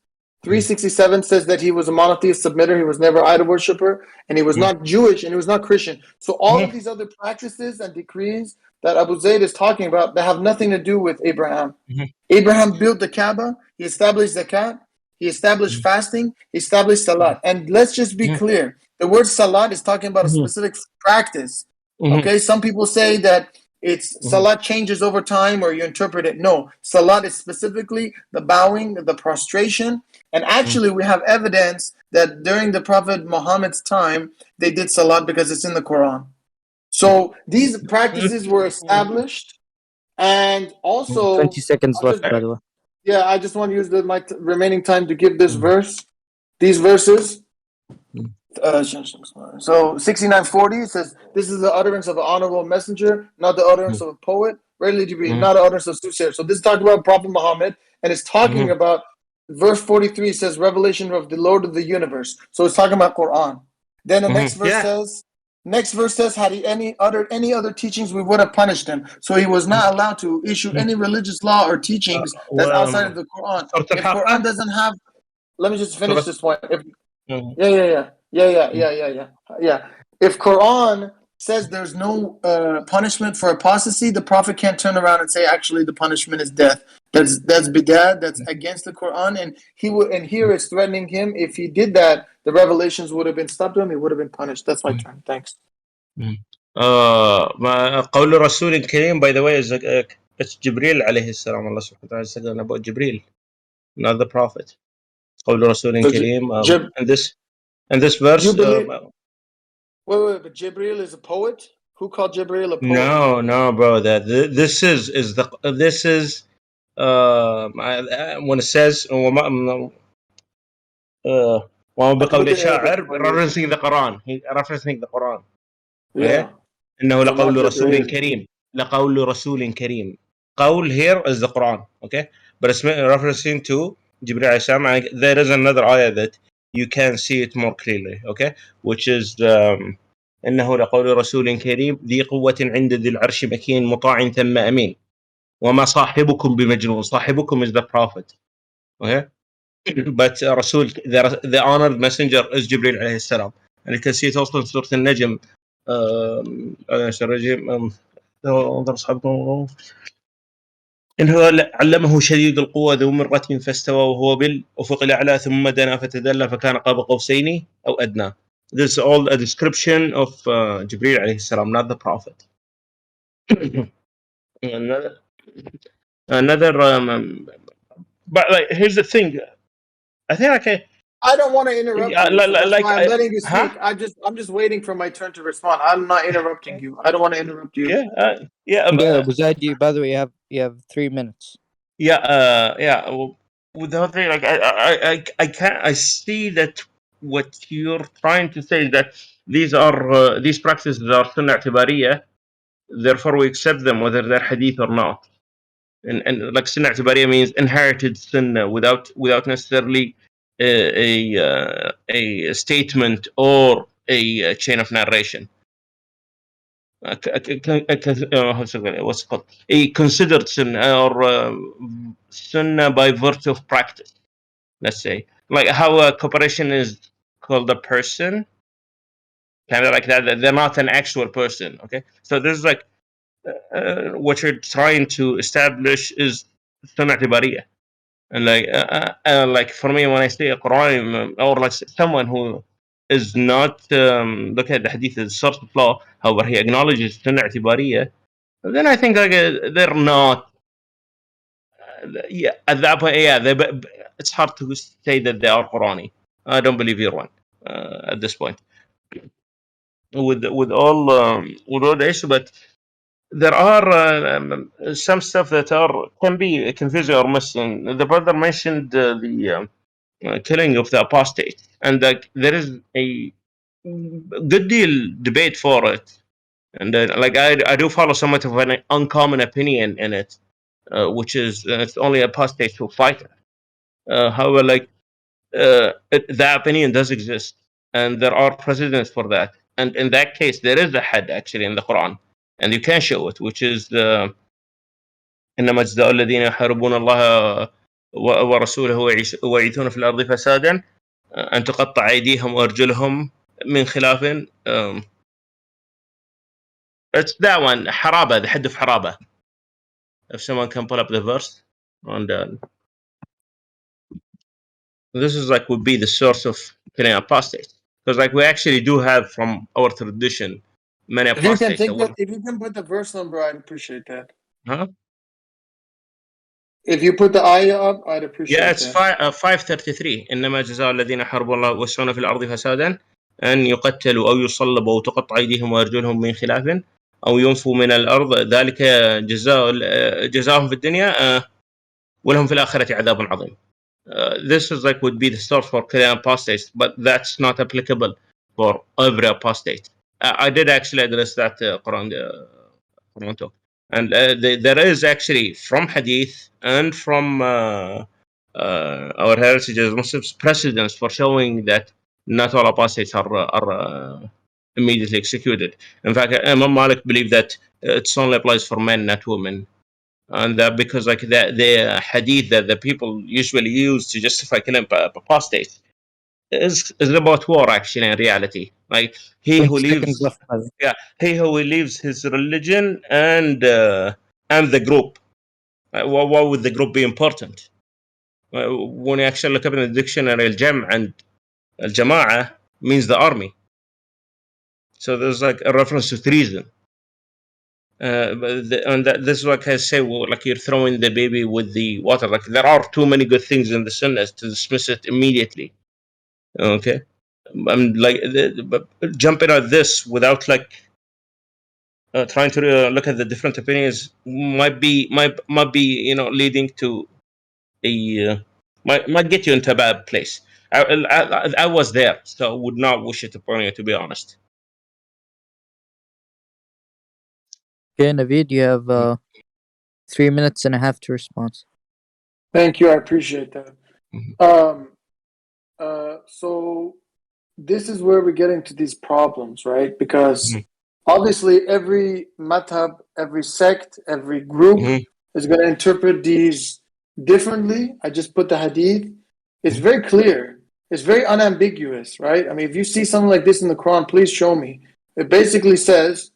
367 says that he was a monotheist submitter. He was never idol worshiper, and he was not Jewish, and he was not Christian. So all of these other practices and decrees that Abu Zayd is talking about, they have nothing to do with Abraham. Abraham built the Kaaba. He established zakat. He established fasting. He established salat. And let's just be clear. The word salat is talking about a specific practice. Okay, some people say that it's salat changes over time or you interpret it. No, salat is specifically the bowing, the prostration. And actually, we have evidence that during the Prophet Muhammad's time, they did salat because it's in the Quran. So these practices were established. And also, 20 seconds left, by the way. Yeah, I just want to use my remaining time to give this these verses. So 6940 says, this is the utterance of an honorable messenger, not the utterance of a poet. Rarely to be not the utterance of soothsayer. So this is talking about Prophet Muhammad, and it's talking about verse 43 says revelation of the Lord of the universe. So it's talking about Quran. Then the next verse says, had he uttered any other teachings, we would have punished him. So he was not allowed to issue any religious law or teachings that's outside of the Quran. If Quran doesn't have, let me just finish this point. Yeah. If Quran says there's no punishment for apostasy, the Prophet can't turn around and say actually the punishment is death. That's bid'ah. That's against the Quran, and here it's threatening him. If he did that, the revelations would have been stopped to him. He would have been punished. That's my turn. Thanks. قول رسول الكريم, by the way, is it's Jibril عليه السلام. Allah subhanahu wa ta'ala said about Jibril, not the Prophet. قول رسول كريم. And this verse. You believe? Wait, but Jibril is a poet? Who called Jibril a poet? No, bro. This is when it says وما بقول شاعر, referencing the Quran. Referencing the Quran. Yeah. إنه لقول رسول كريم. لقول رسول كريم. قول here is the Quran. Okay, but it's referencing to Jibril alayhi salam. There is another ayah that you can see it more clearly. Okay, which is إنه لقول رسول كريم ذي قوة عند ذي العرش مكين مطاع ثم أمين وما صاحبكم بمجنون. صاحبكم is the Prophet. Okay, but Rasul, the honored messenger, is Jibril alayhi salam, and you can see it also in Surah Al-Najm. إنه علمه شديد القوة ذو مرة فاستوى وهو بالأفق الأعلى ثم دنا فتدلى فكان قاب قوسين أو أدنى. This is all a description of Jibril alayhi salam, not the Prophet. another but like, here's the thing. I think I don't want to interrupt you, so that's why I'm letting you speak. I'm just waiting for my turn to respond. I'm not interrupting you. I don't want to interrupt you. Buzaed, by the way, you have 3 minutes. With the whole thing, like I see that what you're trying to say is that these practices are sunnah i'tibariyah, therefore we accept them whether they're hadith or not. And like sunnah i'tibariyah means inherited sunnah without necessarily a statement or a chain of narration. What's it called? A considered sunnah or sunnah by virtue of practice. Let's say, like how a corporation is called a person, kind of like that. They're not an actual person. Okay, so this is like what you're trying to establish is sunnah i'tibariyah. And like for me, when I say a Quran or like someone who is not look at the hadith as source of law, however he acknowledges sunnah i'tibariyah, then I think like they're not. At that point, it's hard to say that they are Qurani. I don't believe you're one at this point. With all the issue, but there are some stuff that can be confusing or missing. The brother mentioned the killing of the apostate, and there is a good deal debate for it. And like I do follow somewhat of an uncommon opinion in it, which is it's only apostates who fight. However, like that opinion does exist, and there are precedents for that. And in that case, there is a had actually in the Quran, and you can show it, which is the إنما جزاء الذين يحاربون الله ورسوله ويعيثون في الأرض فسادا أن تقطع أيديهم وأرجلهم من خلاف. It's that one, حرابة, the head of حرابة. If someone can pull up the verse, and this is like would be the source of killing apostates, because like we actually do have from our tradition many If you can apostates. if you can put the verse number, I'd appreciate that. Huh? If you put the ayah up, I'd appreciate Yeah, it's that. 533. إنما جزاء الذين حاربوا الله ويسعون في الأرض فسادا أن يقتلوا أو يصلبوا أو تقطع أيديهم وأرجلهم من خلاف أو ينفوا من الأرض ذلك جزاهم في الدنيا ولهم في الآخرة عذاب عظيم. This is like would be the start for killing apostates, but that's not applicable for every apostate. I did actually address that Quran talk, and there is actually from Hadith and from our heritage as Muslims precedents for showing that not all apostates are immediately executed. In fact, Imam Malik believed that it only applies for men, not women. And because like the hadith that the people usually use to justify killing apostates is about war actually in reality. Like he 20 who seconds leaves, left, brother. yeah, he who leaves his religion and the group. Why would the group be important? When you actually look up in the dictionary, al-jam' and al-jama'a means the army. So there's like a reference to treason. And this is like I say, well, like you're throwing the baby with the water. Like there are too many good things in the sunnah to dismiss it immediately. Okay, I'm like jumping at this without like trying to look at the different opinions might be leading to a might get you into a bad place. I was there, so I would not wish it upon you, to be honest. Okay, Naveed, you have 3 minutes and a half to respond. Thank you. I appreciate that. So this is where we get into these problems, right? Because obviously every madhab, every sect, every group is going to interpret these differently. I just put the hadith. It's very clear. It's very unambiguous, right? I mean, if you see something like this in the Quran, please show me. It basically says,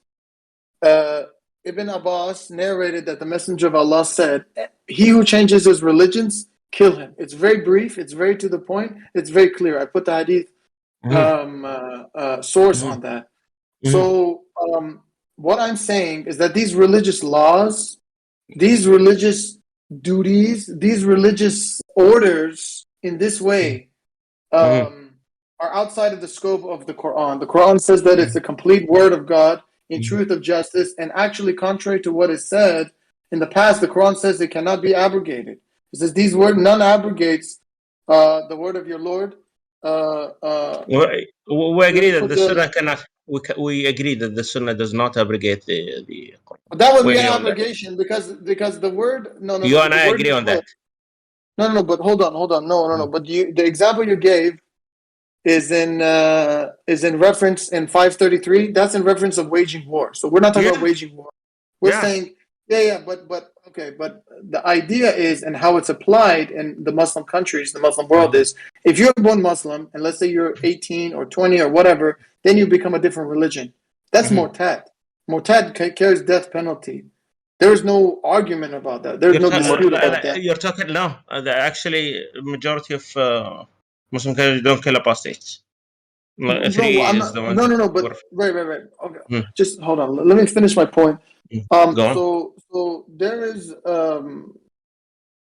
Ibn Abbas narrated that the Messenger of Allah said, he who changes his religions, kill him. It's very brief. It's very to the point. It's very clear. I put the hadith source on that. So what I'm saying is that these religious laws, these religious duties, these religious orders in this way are outside of the scope of the Quran. The Quran says that it's the complete word of God in truth of justice, and actually contrary to what is said in the past, the Quran says it cannot be abrogated. It says these words, none abrogates the word of your Lord. We agree that the Sunnah cannot. We agree that the Sunnah does not abrogate the Quran. That would be an abrogation because the word You and I agree on that. No, but hold on. No. But the example you gave is in reference in 533. That's in reference of waging war. So we're not talking about waging war. We're saying but okay. But the idea is, and how it's applied in the Muslim countries, the Muslim world is, if you're born Muslim and let's say you're 18 or 20 or whatever, then you become a different religion. That's murtad. Murtad carries death penalty. There is no argument about that. There's no dispute about that. You're talking no. Actually, majority of Muslim countries don't kill apostates. No. But right. Okay, just hold on. Let me finish my point. So there is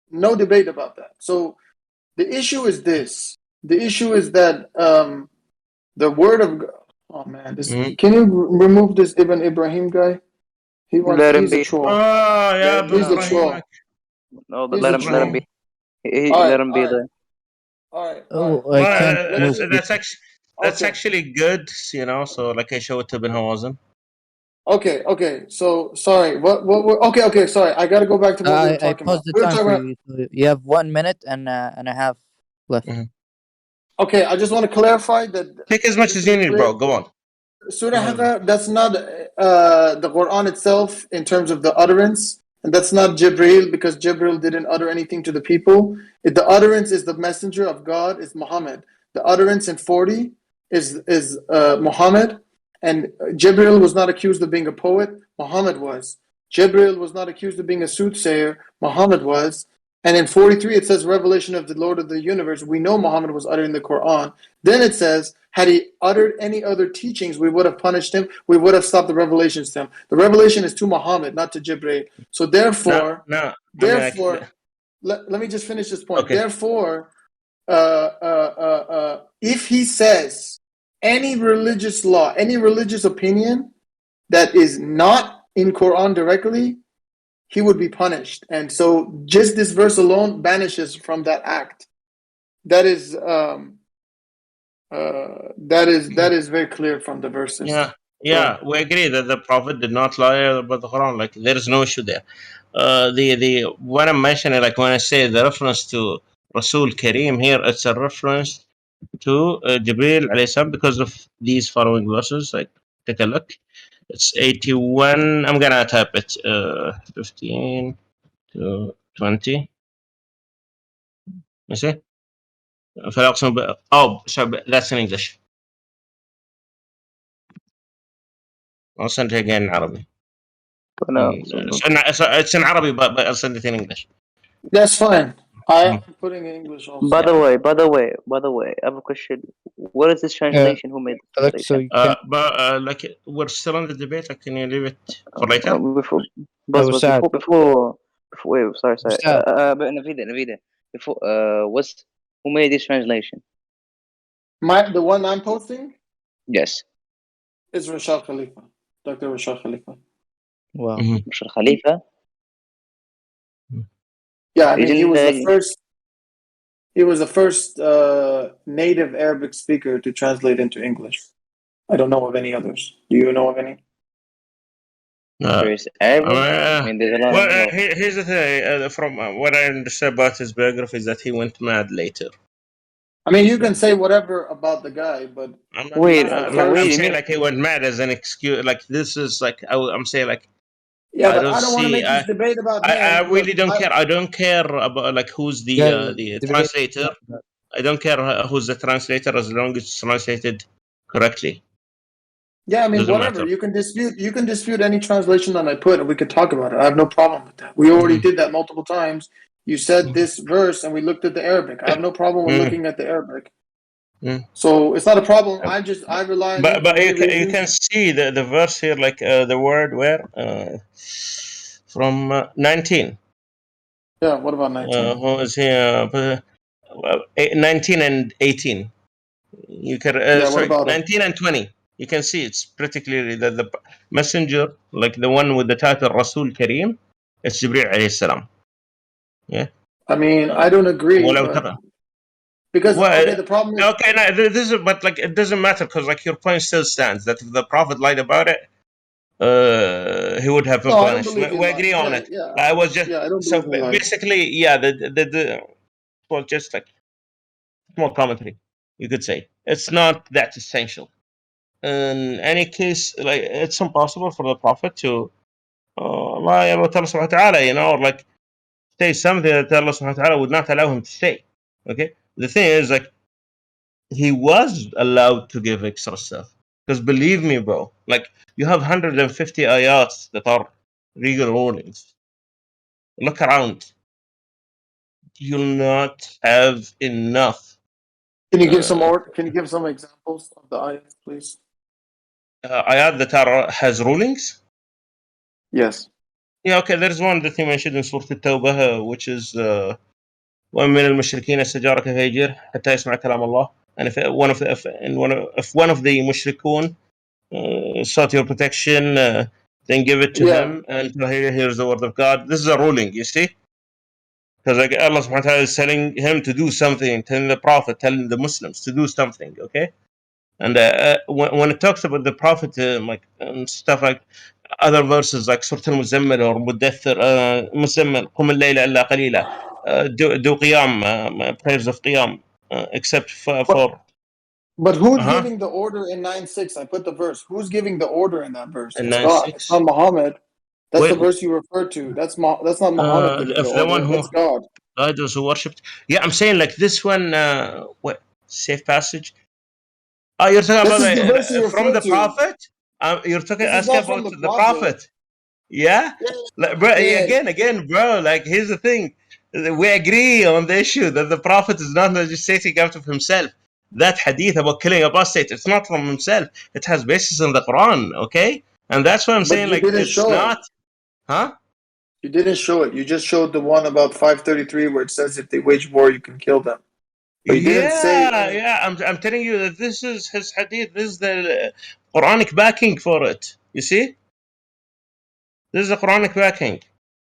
no debate about that. So the issue is this. The issue is that the word of God. Oh man, can you remove this Ibn Ibrahim guy? He's a troll. He's a troll. No, but let him be. Let him be there. All right. I can't. That's actually good, So like I showed it to Ibn Hawazin. Okay. So sorry. What? Okay. Sorry. I gotta go back to what we were talking about. I paused the time for you. So you have 1 minute and a half left. Okay. I just want to clarify that. Take as much as you need, bro. Go on. Surah Haqqa, that's not the Quran itself in terms of the utterance, and that's not Jibreel because Jibreel didn't utter anything to the people. The utterance is the messenger of God, is Muhammad. The utterance in 40 is Muhammad, and Jibreel was not accused of being a poet. Muhammad was. Jibreel was not accused of being a soothsayer. Muhammad was. And in 43, it says revelation of the Lord of the universe. We know Muhammad was uttering the Quran. Then it says, had he uttered any other teachings, we would have punished him. We would have stopped the revelations to him. The revelation is to Muhammad, not to Jibreel. So therefore, let me just finish this point. Okay. Therefore, if he says any religious law, any religious opinion that is not in Quran directly, he would be punished. And so just this verse alone banishes from that act. That is very clear from the verses. Yeah, we agree that the Prophet did not lie about the Quran. Like, there is no issue there. The what I'm mentioning, like when I say the reference to Rasul Kareem here, it's a reference to Jibreel alayhi salam because of these following verses. Like, take a look. It's 81. I'm gonna type it. 15 to 20. You see? Oh, sorry, that's in English. I'll send it again in Arabic. It's in Arabic, but I'll send it in English. That's fine. I'm putting in English also. By the way, I have a question. What is this translation? Who made this translation? But like, we're still on the debate. Like, can you leave it for later? Before, wait, sorry. But Navida, before, who made this translation? The one I'm posting? Yes. It's Rashad Khalifa. Dr. Rashad Khalifa. Wow. Rashad Khalifa? Yeah, I mean, he was the first native Arabic speaker to translate into English. I don't know of any others. Do you know of any? There's Arabic? I mean, there's a lot. Here's the thing. From what I understand about his biography is that he went mad later. I mean, you can say whatever about the guy, but I'm saying like he went mad as an excuse. Like, this is like I'm saying like. Yeah, but I don't want to make this debate about him. I really don't care. I don't care about like who's the translator. I don't care who's the translator as long as it's translated correctly. Yeah, I mean, whatever. You can dispute any translation that I put, and we could talk about it. I have no problem with that. We already did that multiple times. You said this verse, and we looked at the Arabic. I have no problem with looking at the Arabic. So it's not a problem. I rely on. But you can see the verse here, like the word where from 19. Yeah, what about 19? Who is here? 19 and 18. You can sorry, 19 and 20. You can see it's pretty clearly that the messenger, like the one with the title Rasul Kareem, it's Jibreel alayhi salam. Yeah. I mean, I don't agree. Because the problem is this is, but like, it doesn't matter because like your point still stands that if the Prophet lied about it, he would have been punished. We agree on it. Yeah. I was just so basically, yeah. The well, just like small commentary, you could say it's not that essential. In any case, like, it's impossible for the Prophet to lie about Allah subhanahu wa ta'ala, or like say something that Allah subhanahu wa ta'ala would not allow him to say. Okay? The thing is, like, he was allowed to give extra stuff. Because believe me, bro, like, you have 150 ayats that are legal rulings. Look around. You'll not have enough. Can you give some examples of the ayats, please? Ayat that has rulings? Yes. Yeah, okay, there's one that he mentioned in Surah At-Tawbah, which is وَمِنَ الْمُشْرِكِينَ اسْتَجَارَكَ فَأَجِرْهُ حَتَّى يَسْمَعَ كَلَامَ اللَّهِ. And if one of the mushrikun sought your protection, then give it to him until he hears the word of God. This is a ruling, you see? Because like Allah subhanahu wa ta'ala is telling him to do something, telling the Prophet, telling the Muslims to do something, okay? And when it talks about the Prophet, like, and stuff like other verses like Surah Al-Muzammil or Mudaththir, Muzammil, قُمِ اللَّيْلَ إِلَّا قَلِيلًا, do Qiyam, prayers of Qiyam, except for. But who's giving the order in 9:6? I put the verse. Who's giving the order in that verse? It's God. It's not Muhammad. That's the verse you referred to. That's not Muhammad giving the order. That's God. Those who worshipped. Yeah, I'm saying like this one. What safe passage? Oh, you're talking about from the Prophet? You're asking about the Prophet. Yeah? Like, bro, again, bro. Like, here's the thing. we agree on the issue that the Prophet is not legislating out of himself. That hadith about killing apostate, it's not from himself. It has basis in the Quran, okay? And that's what I'm saying. Like, it's not, huh? You didn't show it. You just showed the one about 533 where it says if they wage war, you can kill them. But you didn't say. I'm telling you that this is his hadith. This is the Quranic backing for it. You see, this is the Quranic backing.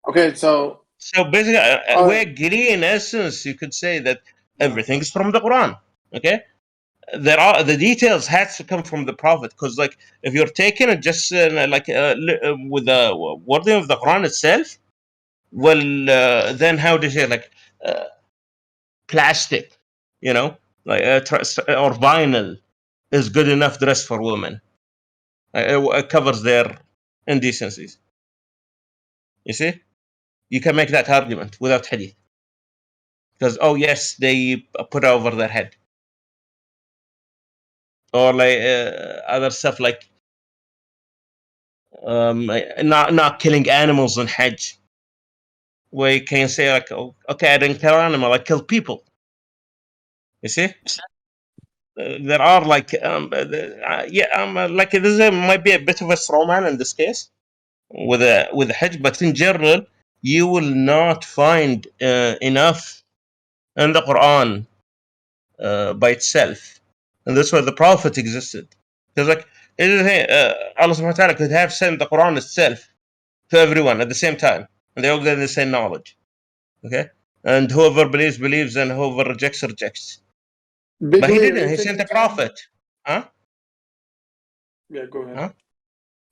Okay, so basically, we agree in essence. You could say that everything is from the Quran. Okay, there are the details has to come from the Prophet, because like if you're taking it just with the wording of the Quran itself, well, then how do you say, like plastic, you know, like or vinyl is good enough dress for women. It covers their indecencies. You see, you can make that argument without hadith, because yes, they put over their head, or like other stuff like not killing animals in Hajj, where you can say like, okay, I didn't kill an animal, I killed people. You see, there are like like this might be a bit of a straw man in this case with a Hajj, but in general, you will not find enough in the Quran by itself, and that's why the Prophet existed. Because like Allah Subhanahu wa Taala could have sent the Quran itself to everyone at the same time, and they all get the same knowledge. Okay, and whoever believes believes, and whoever rejects rejects. But he didn't. He sent a prophet. Huh? Yeah, go ahead. Huh?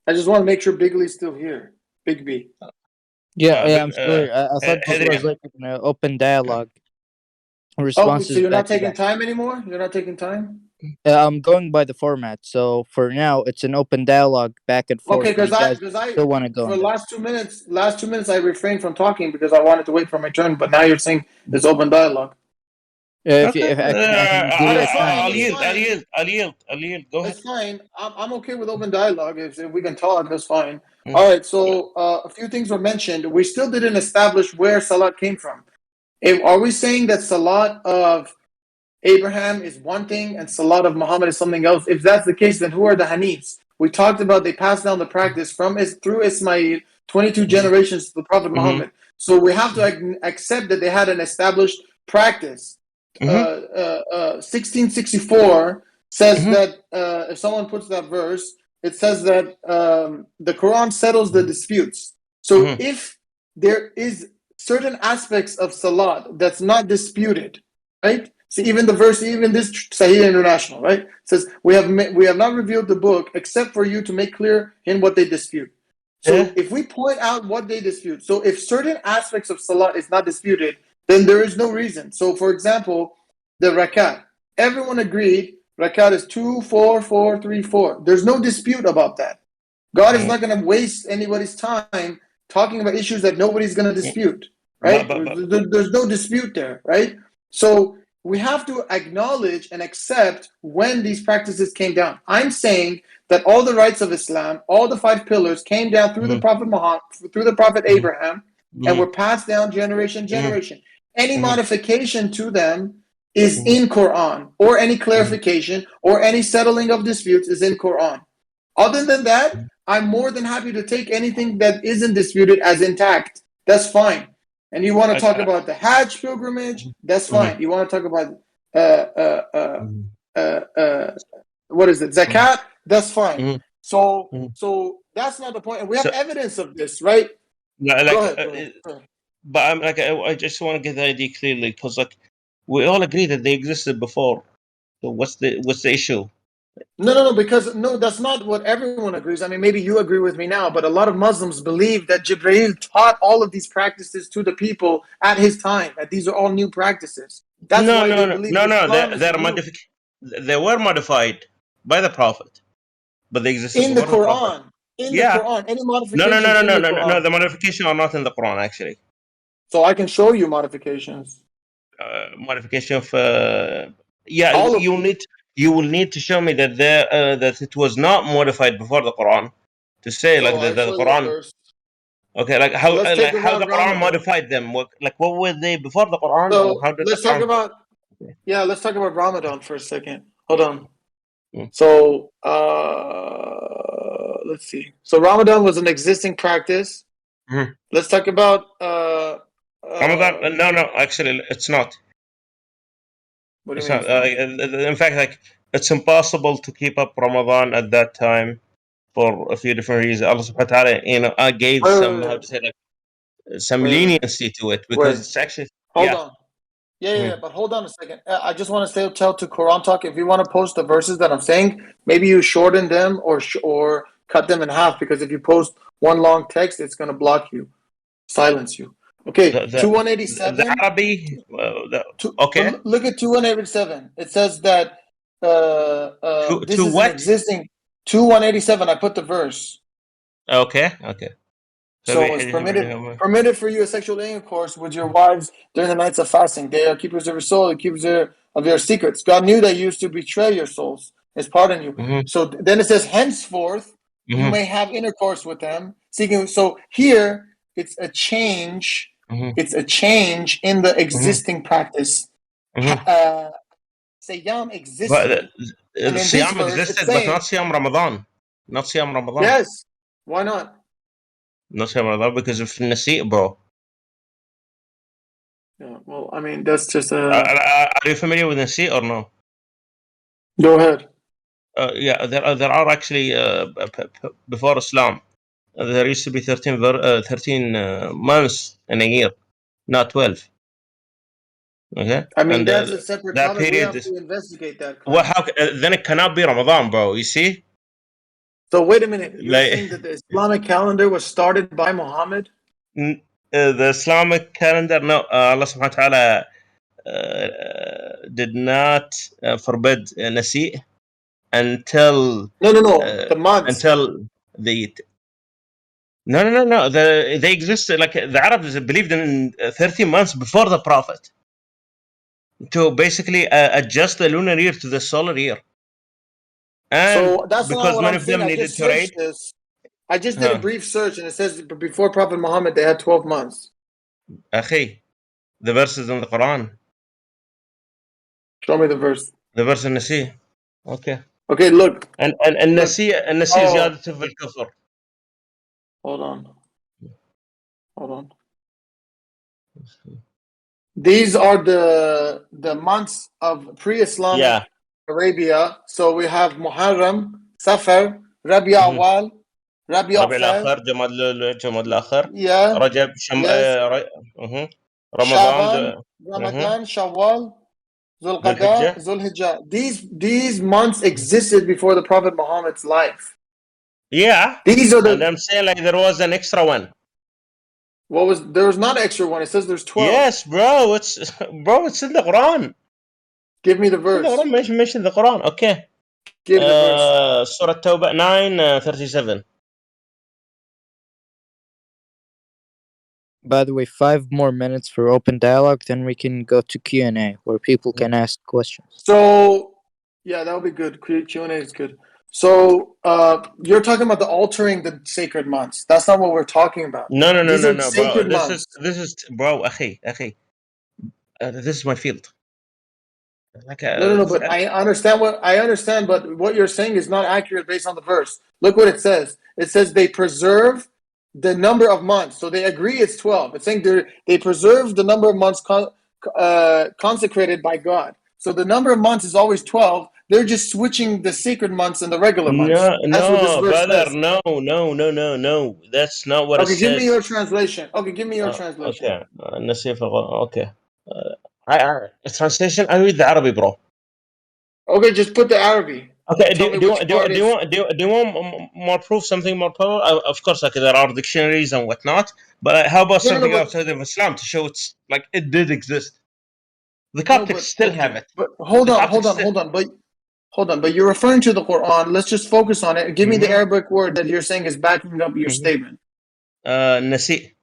I just want to make sure Bigley's still here. Big B. Yeah, I'm still here. I thought this was like an open dialogue. Responses. So you're not taking time anymore? You're not taking time? I'm going by the format. So for now, it's an open dialogue back and forth. Okay, because I still want to go for the last 2 minutes, I refrained from talking because I wanted to wait for my turn. But now you're saying it's open dialogue. If I can give you a time. I'll yield. Go ahead. That's fine. I'm okay with open dialogue. If we can talk, that's fine. All right. So a few things were mentioned. We still didn't establish where Salat came from. Are we saying that Salat of Abraham is one thing and Salat of Muhammad is something else? If that's the case, then who are the Hanifs? We talked about they passed down the practice through Ismail, 22 generations to the Prophet Muhammad. So we have to accept that they had an established practice. 1664 says that if someone puts that verse, it says that the Quran settles the disputes. So if there is certain aspects of Salat that's not disputed, right? See, even the verse, even this Sahih International, right, says we have not revealed the book except for you to make clear in what they dispute. So if we point out what they dispute, so if certain aspects of Salat is not disputed, then there is no reason. So, for example, the rakat, everyone agreed rakat is 2, 4, 4, 3, 4. There's no dispute about that. God is not going to waste anybody's time talking about issues that nobody's going to dispute, right? There's no dispute there, right? So we have to acknowledge and accept when these practices came down. I'm saying that all the rights of Islam, all the 5 pillars came down through the Prophet Muhammad, through the Prophet Abraham, and were passed down generation. Any modification to them is in Quran, or any clarification or any settling of disputes is in Quran. Other than that, I'm more than happy to take anything that isn't disputed as intact. That's fine. And you want to talk about the Hajj pilgrimage? That's fine. You want to talk about what is it? Zakat? That's fine. So that's not the point. And we have evidence of this, right? Go ahead. But I'm like, I just want to get the idea clearly, because like we all agree that they existed before. So what's the issue? No, because that's not what everyone agrees. I mean, maybe you agree with me now, but a lot of Muslims believe that Jibreel taught all of these practices to the people at his time, that these are all new practices. That's why they believe they were modified by the Prophet, but they existed in the Quran. In the Quran, any modifications? No, the modifications are not in the Quran actually. So I can show you modifications. Modification of you will need to show me that that it was not modified before the Quran to say like the Quran. Okay, like how the Quran modified them? What were they before the Quran, So and how did let's the Quran? let's talk about Ramadan for a second. Hold on. Mm. So let's see. So Ramadan was an existing practice. Mhm. Let's talk about Ramadan. No, actually, it's not. What do you It's mean not. it's not? In fact, like it's impossible to keep up Ramadan at that time for a few different reasons. Allah Subhanahu wa Taala, gave some, how to say, like some leniency to it, because it's actually Hold on. Yeah, but hold on a second. I just want to tell to Quran Talk, if you want to post the verses that I'm saying, maybe you shorten them or cut them in half, because if you post one long text, it's going to block you, silence you. Okay, 2187. The Arabic. Okay. Look at 2187. It says that this is what? an existing 2187. I put the verse. Okay. So it's permitted for you a sexual intercourse with your wives during the nights of fasting. They are keepers of your soul, keepers of your secrets. God knew that you used to betray your souls. His pardon you. Mm-hmm. So then it says, henceforth, you may have intercourse with them. So here, it's a change. Mm-hmm. It's a change in the existing practice. Siyam existed. But Siyam existed, but not Siyam Ramadan. Not Siyam Ramadan. Yes. Why not? Not Siyam Ramadan because of Nasi', bro. Yeah, well, I mean, that's just Are you familiar with Nasi' or no? Go ahead. Yeah, there are actually before Islam, there used to be 13 months in a year, not 12. Okay, I mean, that's a separate that topic. We period have to investigate that. Well, how then it cannot be Ramadan, bro? You see? So wait a minute. You're saying that the Islamic calendar was started by Muhammad? The Islamic calendar, no. Allah Subhanahu wa Taala did not forbid Nasi' until No. The months. Until the no. They existed, like the Arabs believed in 13 months before the Prophet to basically adjust the lunar year to the solar year. And so that's because not what many I'm of saying. them I needed just to raid. searched this. I just did a brief search, and it says before Prophet Muhammad they had 12 months. Akhi, the verses in the Quran. Show me the verse. The verse in Nasi. Okay. Okay, look. And Nasi زيادة في الكفر. Hold on. These are the months of pre-Islamic Arabia. So we have Muharram, Safar, Rabi Awal, Rabi الآخر, جماد الآخر. Yeah. رجب Ramadan, Shawwal, Zulhijjah. These months existed before the Prophet Muhammad's life. Yeah. These are and I'm saying, like, there was an extra one. There was not an extra one. It says there's 12. Yes, bro. It's in the Quran. Give me the verse. In the Quran, mention the Quran. Okay. Give me the verse. Surah Tawbah 9:37. By the way, 5 more minutes for open dialogue, then we can go to Q&A, where people can ask questions. So, yeah, that would be good. Q&A is good. So, you're talking about the altering the sacred months. That's not what we're talking about. No, sacred bro. months. This is, bro, akhi. This is my field. Like, no, but I understand, but what you're saying is not accurate based on the verse. Look what it says. It says they preserve the number of months. So they agree it's 12. It's saying they preserve the number of months consecrated by God. So the number of months is always 12. They're just switching the sacred months and the regular months. That's what this verse brother, says. No. That's not what it says. Okay, give me your translation. Okay. Okay. Translation, I read the Arabic, bro. Okay, just put the Arabic. Okay, do you want more proof, something more power? Of course, like, there are dictionaries and whatnot, but how about something outside of Islam to show it's like it did exist? The Coptics still have it. But hold on. But you're referring to the Quran. Let's just focus on it. Give me the Arabic word that you're saying is backing up your statement. Nasi.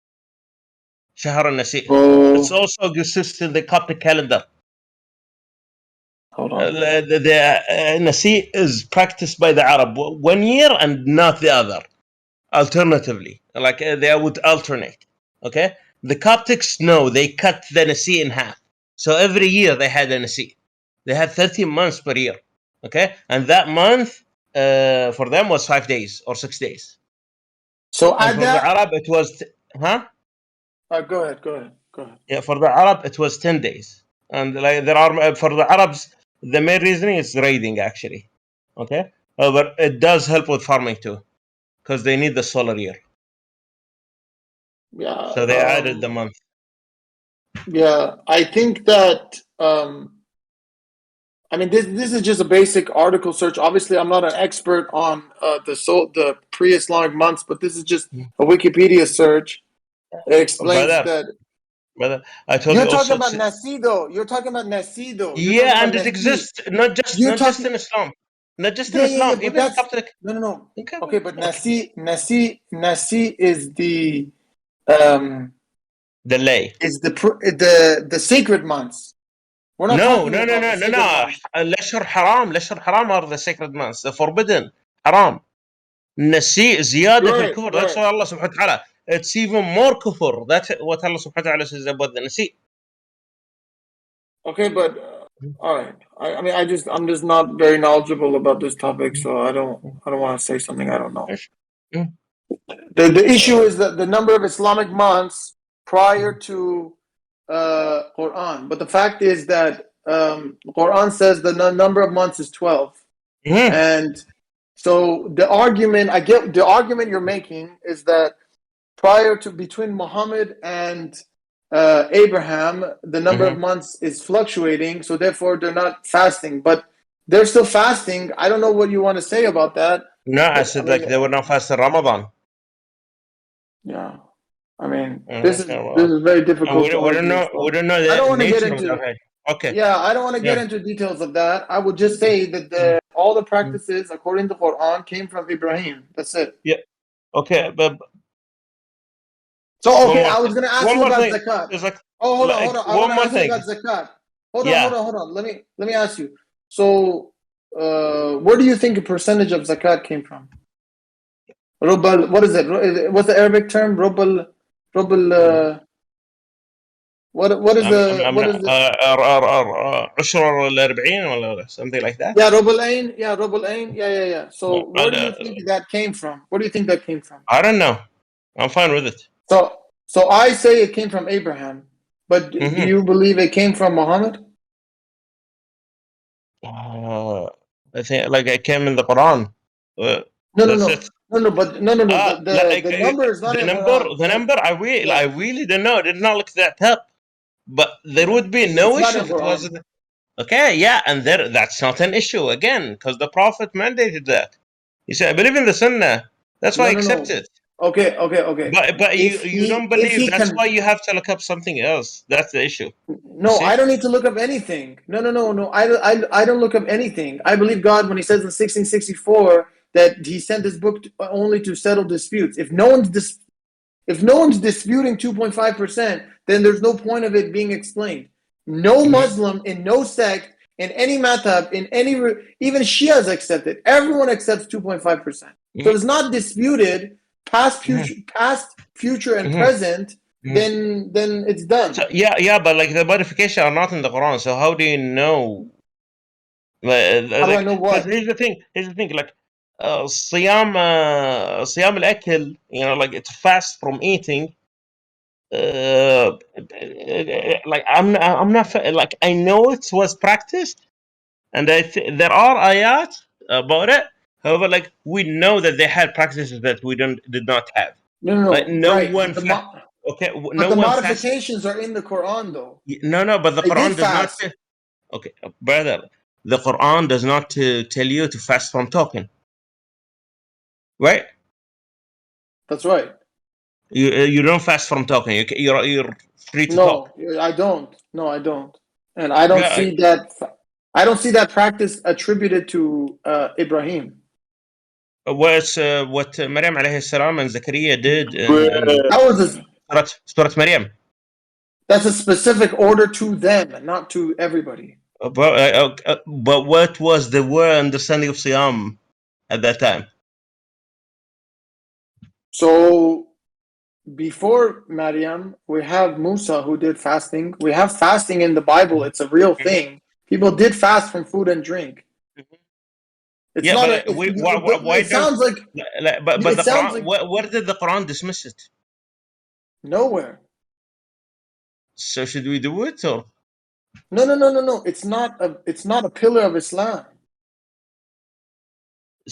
Shahar al-Nasi. Oh. It's also exists in the Coptic calendar. Hold on. The Nasi is practiced by the Arab 1 year and not the other. alternatively, like they would alternate. Okay, the Coptics, no, they cut the Nasi in half. So every year they had a Nasi. They had 13 months per year. Okay, and that month for them was 5 days or 6 days. So and for the Arab it was go ahead. Yeah, for the Arab it was 10 days. And like there are for the Arabs, the main reasoning is raiding actually. Okay, but it does help with farming too, because they need the solar year. Yeah. So they added the month. Yeah, I think that I mean, this is just a basic article search. Obviously, I'm not an expert on the pre-Islamic months, but this is just a Wikipedia search. It explains that. Brother, I told You're you talking also. about Nasido. You're talking about Nasido. Yeah, and it exists not just in Islam, not just in Islam, but even that's Catholic. no. Okay, Okay, but Nasi is the delay. Is the sacred months. We're not talking about the sacred months. الأشهر حرام. الأشهر حرام are the sacred months. The forbidden حرام. النسيء زيادة في الكفر. That's why Allah subhanahu wa ta'ala. It's even more kufr. That's what Allah subhanahu wa ta'ala says about the nasi. Okay, but all right. I mean, I'm just not very knowledgeable about this topic, so I don't want to say something I don't know. The issue is that the number of Islamic months prior to Quran, but the fact is that Quran says the number of months is 12, and so the argument you're making is that between Muhammad and Abraham, the number of months is fluctuating, so therefore they're not fasting, but they're still fasting. I don't know what you want to say about that. No, I said like they were not fasting Ramadan. Yeah, I mean this is very difficult. We don't know. We don't know the I don't want to get nature into of that. Okay. Yeah, I don't want to get into details of that. I would just say that all the practices according to Quran came from Ibrahim. That's it. Yeah. Okay, but so okay, I was going to ask you about zakat. Like, hold on. I want to ask you about zakat. Hold on. Let me ask you. So, where do you think a percentage of zakat came from? Rubal, what is it? What's the Arabic term? Rubal. What is the عشر الأربعين ولا something like that? Yeah, Rubal Ain. Yeah. So where do you think that came from? Where do you think that came from? I don't know. I'm fine with it. So I say it came from Abraham, but do you believe it came from Muhammad? I think like it came in the Quran. No. The number is not in the Quran. The number, I really don't know. I did not look that up. But there would be no issue if it wasn't. Okay, yeah, and that's not an issue again, because the Prophet mandated that. He said, I believe in the Sunnah. That's why I accept it. Okay. But you don't believe. That's why you have to look up something else. That's the issue. No, I don't need to look up anything. No. I don't look up anything. I believe God when He says in 1664 that He sent His book only to settle disputes. If no one's disputing 2.5%, then there's no point of it being explained. No Muslim in no sect in any madhab in any even Shias accept it. Everyone accepts 2.5%. So it's not disputed. Past, future, and present, then it's done. So, yeah, but like the modifications are not in the Quran. So how do you know? How do I know what? Here's the thing. Like, صيام الأكل. You know, like it's fast from eating. Like I'm not like I know it was practiced, and there are ayat about it. However, like we know that they had practices that we did not have. No. Like, no right. one. Okay. But the modifications are in the Quran, though. No. But the Quran does not. Okay, brother. The Quran does not tell you to fast from talking. Right. That's right. You don't fast from talking. You're free to talk. No, I don't. And I don't see that. I don't see that practice attributed to Ibrahim. What Maryam alayhi salam and Zakaria did in Surah Maryam. That's a specific order to them, not to everybody. But what was the word understanding of Siyam at that time? So before Maryam, we have Musa who did fasting. We have fasting in the Bible. It's a real thing. People did fast from food and drink. It's yeah, not but why it don't? sounds like But it the sounds Quran, like where did the Quran dismiss it? nowhere. So should we do it or? No. It's not a pillar of Islam.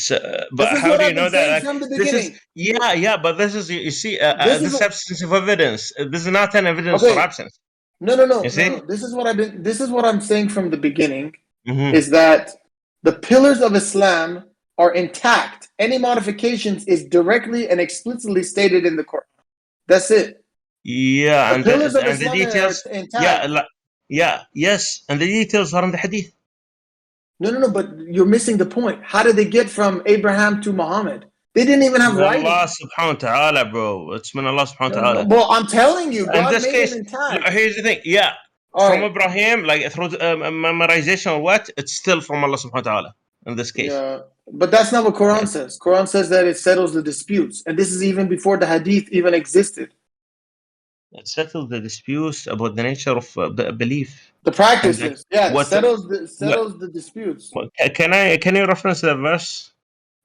So, This but is how what do you I've know been that? saying Like, from the this is beginning. but this is you see This this is absence of evidence. This is not an evidence for okay. absence. No. You see? This is what I'm saying from the beginning Mm-hmm. is that the pillars of Islam are intact. Any modifications is directly and explicitly stated in the Quran. That's it. Yeah, The and pillars of the Islam are details. intact. Yes, and the details are in the hadith. No, but you're missing the point. How did they get from Abraham to Muhammad? They didn't even have من الله writing. سبحانه وتعالى, bro. It's من Allah subhanahu wa ta'ala. Well, I'm telling you, In God this made them case, intact. here's the thing. Yeah, All from right. Ibrahim, like through memorization or what, it's still from Allah subhanahu wa ta'ala. In this case. Yeah, but that's not what Quran Yeah. says. Quran says that it settles the disputes, and this is even before the Hadith even existed. It settles the disputes about the nature of belief. The practices, yeah, What, settles what, the disputes. can you reference the verse?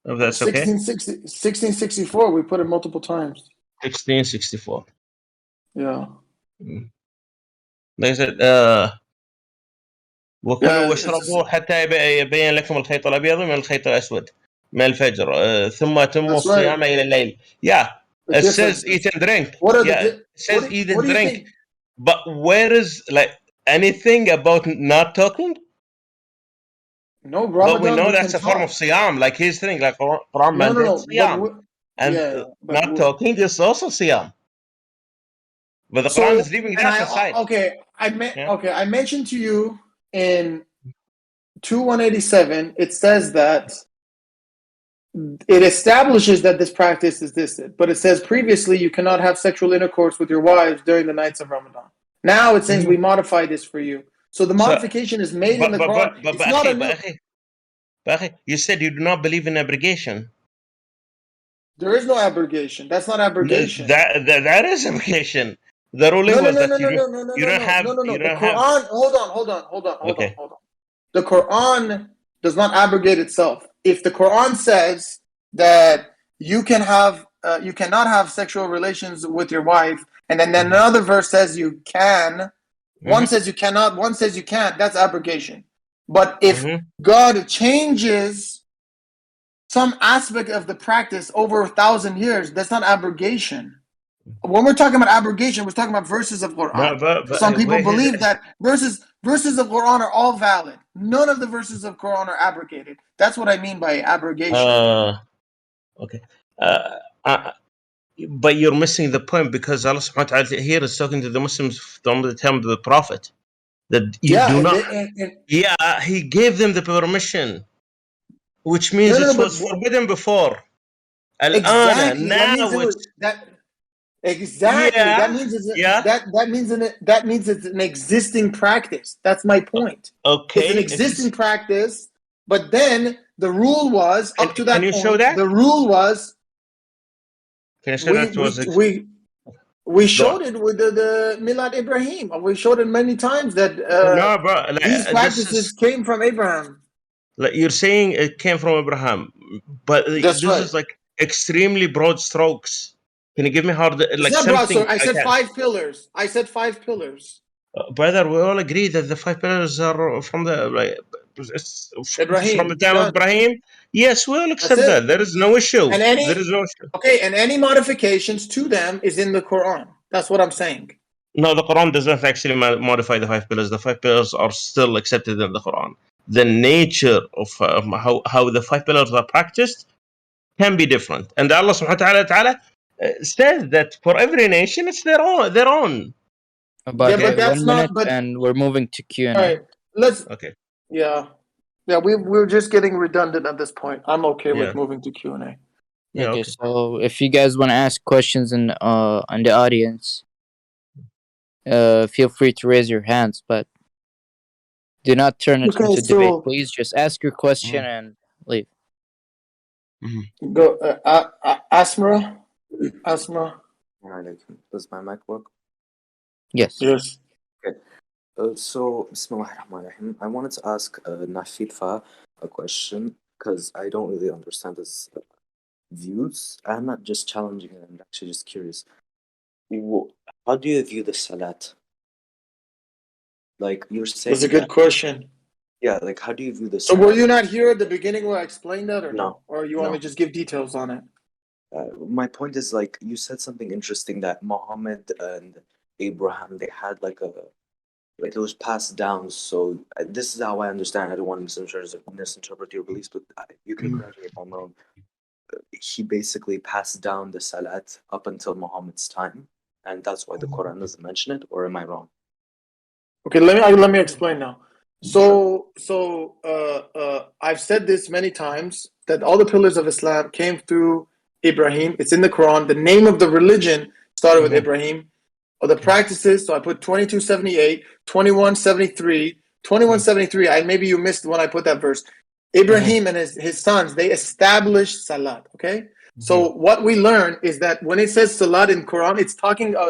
If that's okay. 1664, we put it multiple times. 1664. Yeah. They said وكلوا واشربوا حتى يبين لكم الخيط الأبيض من الخيط الأسود من الفجر ثم أتموا الصيام إلى الليل. Yeah, it says eat and drink. What are it says eat and drink. think? But where is like anything about not talking? No, But we Ramadan know we that's can a form talk. of siyam, like his thing, like Quran mandates siyam, and not talking is also siyam. But the Quran is leaving that aside. I mentioned to you in 2187, it says that it establishes that this practice existed, but it says previously you cannot have sexual intercourse with your wives during the nights of Ramadan. Now it says we modify this for you. So the modification is made in the Quran. It's not a new. You said you do not believe in abrogation. There is no abrogation. That's not abrogation. That is abrogation. The ruling was that you don't have. The Quran. Hold on. The Quran does not abrogate itself. If the Quran says that you cannot have sexual relations with your wife, and then another verse says you can, one says you cannot, one says you can't, that's abrogation. But if God changes some aspect of the practice over 1,000 years, that's not abrogation. When we're talking about abrogation, we're talking about verses of Quran. But Some people believe that verses of Quran are all valid. None of the verses of Quran are abrogated. That's what I mean by abrogation. Okay. But you're missing the point, because Allah subhanahu wa ta'ala here is talking to the Muslims from the time of the Prophet. That you do not. He gave them the permission, which means it was forbidden before. Exactly. Now That means it's an existing practice. That's my point. Okay. It's an existing practice, but then the rule was up to that point. Show that? The rule was. Can you show that? We showed it with the Milad Ibrahim. We showed it many times that no, bro, these practices came from Abraham. Like you're saying it came from Abraham, but this is like extremely broad strokes. Can you give me hard like something? I said 5 pillars. Brother, we all agree that the 5 pillars are from the Ibrahim. From the time of Ibrahim. Yes, we all accept that. There is no issue. There is no issue. Okay, and any modifications to them is in the Quran. That's what I'm saying. No, the Quran does not actually modify the 5 pillars. The 5 pillars are still accepted in the Quran. The nature of how the 5 pillars are practiced can be different. And Allah subhanahu wa ta'ala says that for every nation, it's their own. About 1 minute, and we're moving to Q&A. All right, let's. Okay. Yeah, we're just getting redundant at this point. I'm okay with moving to Q&A. Yeah, okay, so if you guys want to ask questions in the audience, feel free to raise your hands, but do not turn it into debate. Please just ask your question and leave. Go, Asmara. Asma. Does my mic work? Yes. Yes. Okay. So, Bismillahirrahmanirrahim. I wanted to ask Nafitfa a question because I don't really understand his views. I'm not just challenging it, I'm actually just curious. How do you view the salat? Like, you're saying That's a good question. Yeah, like, how do you view the So salat? were you not here at the beginning where I explained that, or No. Or you want me to just give details on it? My point is, like, you said something interesting that Muhammad and Abraham, they had like it was passed down. So this is how I understand. I don't want to misinterpret your beliefs, but you can correct me if I'm wrong. He basically passed down the salat up until Muhammad's time, and that's why the Quran doesn't mention it. Or am I wrong? Okay, let me explain now. So I've said this many times that all the pillars of Islam came through Ibrahim. It's in the Quran. The name of the religion started with Ibrahim. Or the practices, so I put 2278, 2173, 2173. Maybe you missed when I put that verse. Ibrahim and his sons, they established salat. Okay, so what we learn is that when it says salat in Quran, it's talking about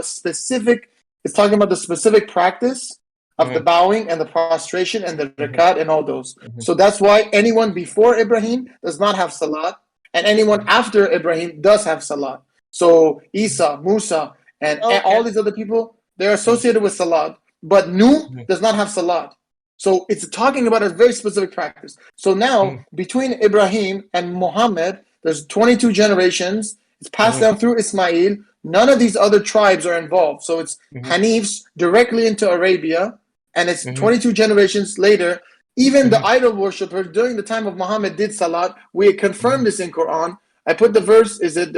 the specific practice of the bowing and the prostration and the rakat and all those. So that's why anyone before Ibrahim does not have salat, and anyone after Ibrahim does have salat. So Isa, Musa, and all these other people, they're associated with salat, but Nuh does not have salat. So it's talking about a very specific practice. So now, between Ibrahim and Muhammad, there's 22 generations. It's passed down through Ismail. None of these other tribes are involved. So it's Hanifs directly into Arabia, and it's 22 generations later. Even the idol worshippers during the time of Muhammad did salat. We confirmed this in Quran. I put the verse, is it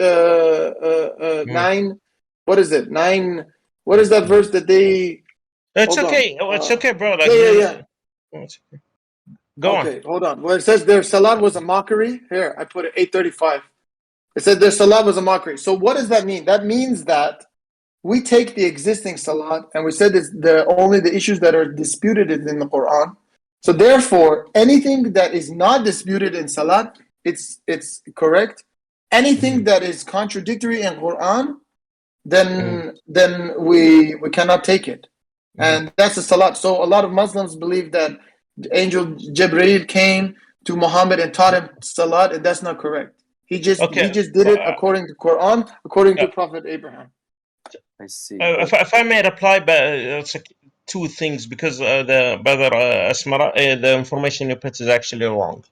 9? What is it? 9. What is that verse that they... It's okay. It's okay, bro. Like, yeah. Go on. Hold on. Well, it says their salat was a mockery. Here, I put it 835. It said their salat was a mockery. So what does that mean? That means that we take the existing salat and we said this, only the issues that are disputed is in the Quran. So therefore, anything that is not disputed in salat, it's correct. Anything that is contradictory in Quran, then we cannot take it. And that's the salat. So a lot of Muslims believe that the angel Jibreel came to Muhammad and taught him salat, and that's not correct. He just did it according to Quran, according to Prophet Abraham. I see. If I may reply, but it's like two things, because the brother Asmara, the information you put is actually wrong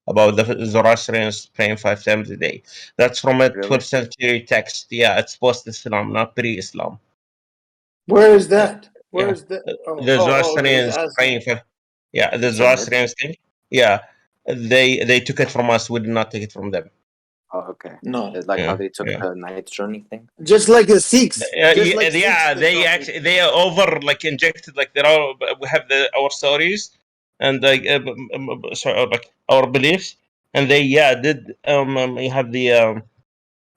about the Zoroastrians praying 5 times a day. That's from a 12th century text. Yeah, it's post-Islam, not pre-Islam. Where is that? Where is that? The Zoroastrians praying for... Yeah, the Zoroastrians thing. Yeah, they took it from us. We did not take it from them. Oh, okay. No, like how they took the night journey thing. Just like the Sikhs. They over like injected, like they're all... We have our stories and like like our beliefs, and they did you have the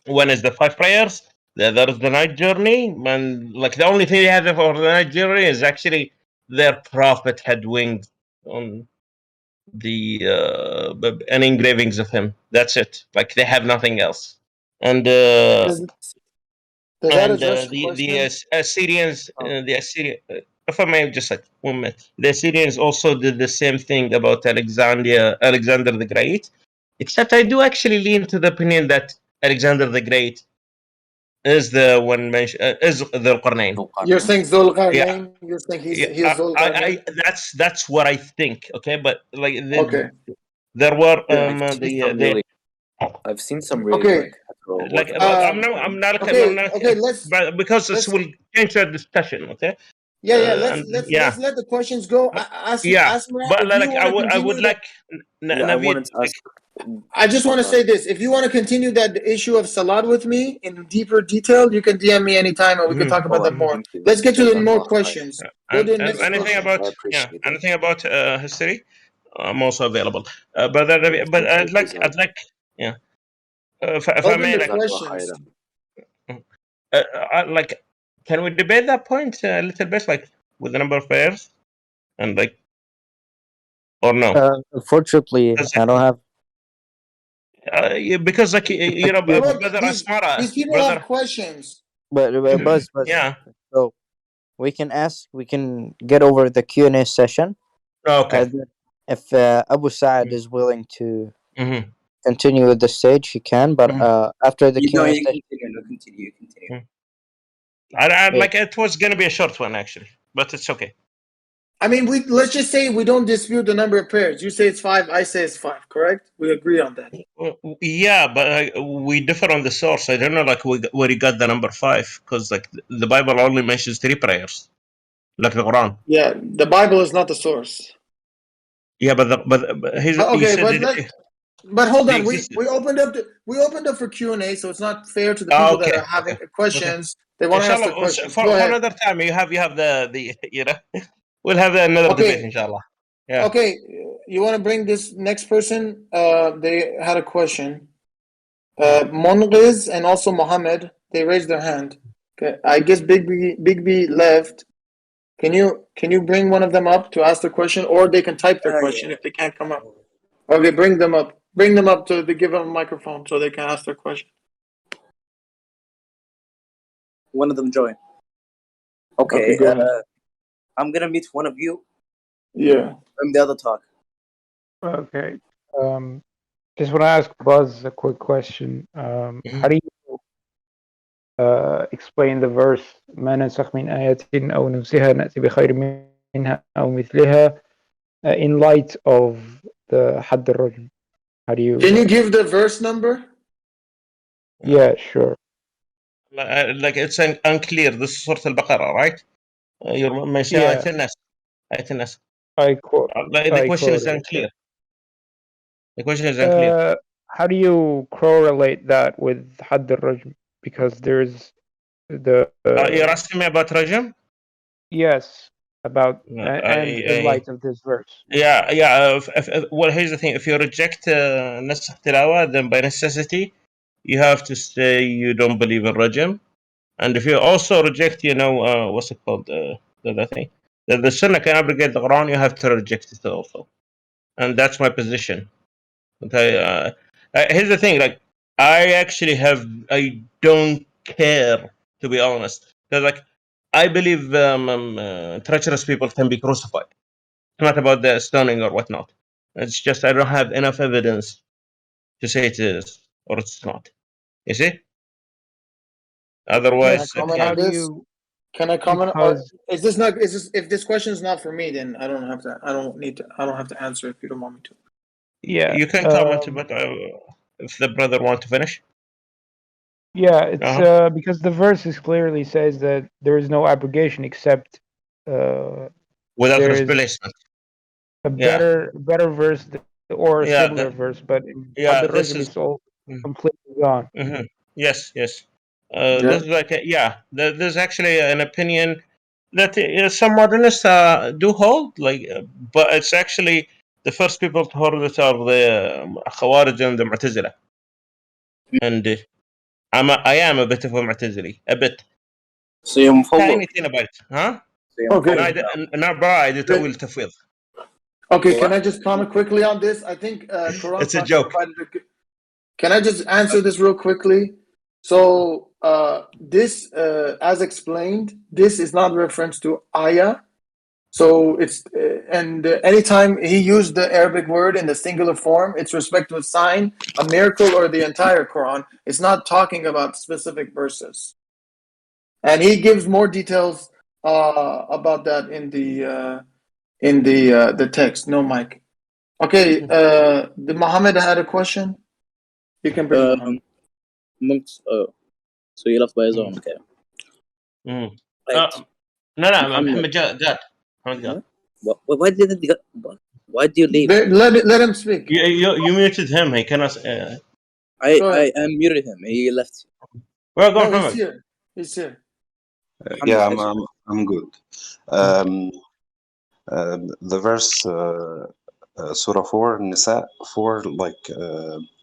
one is the 5 prayers. The other is the night journey, and like the only thing they have for the night journey is actually their prophet had wings on the and engravings of him. That's it. Like they have nothing else. And Does that address the question? Assyrians, if I may just like 1 minute, the Assyrians also did the same thing about Alexander the Great, except I do actually lean to the opinion that Alexander the Great is the one mentioned, is the Qarnayn. You're saying Zul Qarnayn? Yeah. You're saying he's Zul Qarnayn? That's what I think. Okay, but like there were I've seen some really like I'm not okay. Let's but because this will change the discussion. Okay. Let's let the questions go. But like I would like Naveed, I just want to say this. If you want to continue that issue of salat with me in deeper detail, you can DM me anytime and we can talk about that more. Let's get to the more questions. Anything about history, I'm also available. But I'd like if I may, like, questions. like, can we debate that point a little bit, like with the number of pairs, and like, or no? Unfortunately, I don't have. because like you know, Look, brother these Asmara, people brother. have questions. But Buzz, Yeah. so we can get over the Q&A session. Okay. If Abu Sa'ad is willing to Mm-hmm. continue with the stage, he can. But after the Q&A session, Continue. Like it was gonna be a short one actually, but it's okay. I mean, let's just say we don't dispute the number of pairs. You say it's 5, I say it's 5. Correct? We agree on that. Yeah, but we differ on the source. I don't know, like where you got the number 5, because like the Bible only mentions 3 prayers, like the Quran. Yeah, the Bible is not the source. Yeah, but okay, but hold on. existed. We opened up for Q&A, so it's not fair to the people that are having questions. They want to ask their questions. For another time, you have the you know, we'll have another debate, inshallah. Yeah. Okay, you want to bring this next person? They had a question. Monriz and also Mohammed, they raised their hand. Okay, I guess Big B left. Can you bring one of them up to ask the question, or they can type their question if they can't come up? Okay, bring them up. Bring them up to give them a microphone so they can ask their question. One of them join. Okay, I'm gonna meet one of you. Yeah. And the other talk. Okay. Just want to ask Buzz a quick question. How do you explain the verse ما ننسخ من آية أو ننسها نأتي بخير منها أو مثلها in light of the حد الرجم? How do you? Can you give the verse number? Yeah, sure. Like it's unclear. This is Surah Al-Baqarah, right? You're mentioning Ayat An-Nas. I quote. The question is unclear. The question is unclear. How do you correlate that with حد الرجم? Because there's the. You're asking me about Rajam? Yes, about and in light of this verse. Yeah. Well, here's the thing: if you reject Nasakh Tilawa, then by necessity, you have to say you don't believe in Rajam. And if you also reject, you know, what's it called? The thing that the Sunnah can abrogate the Quran, you have to reject it also. And that's my position. Okay. Here's the thing: like, I don't care, to be honest, because like I believe treacherous people can be crucified. It's not about the stoning or whatnot. It's just I don't have enough evidence to say it is or it's not. You see? Otherwise, Can I comment on this? Can I comment? Is this not? Is this? If this question is not for me, then I don't have to. I don't have to answer if you don't want me to. Yeah, you can comment, but if the brother want to finish. Yeah, it's because the verses clearly says that there is no abrogation except without replacement. A better verse or a similar verse, but this is all completely gone. Mm-hmm. Yes. This is like there's actually an opinion that some modernists do hold, like, but it's actually the first people to hold it are the Khawarij and the Mu'tazila. And I am a bit of a Mu'tazili, a bit. So you're tiny thing about it, huh? Okay. I do ta'wil tafwid. Okay, can I just comment quickly on this? I think Quran. It's a joke. Can I just answer this real quickly? So this, as explained, this is not reference to ayah. So it's and anytime he used the Arabic word in the singular form, it's respect to a sign, a miracle, or the entire Quran. It's not talking about specific verses. And he gives more details about that in the text. No, Mike. Okay, the Muhammad had a question. You can bring him up. So you left by his own, okay. Right. No, Muhammad God. Why do you leave? Let him speak. You muted him. He cannot. I muted him. He left. Well, go no, he's here. Yeah, I'm good. The verse Surah 4 Nisa 4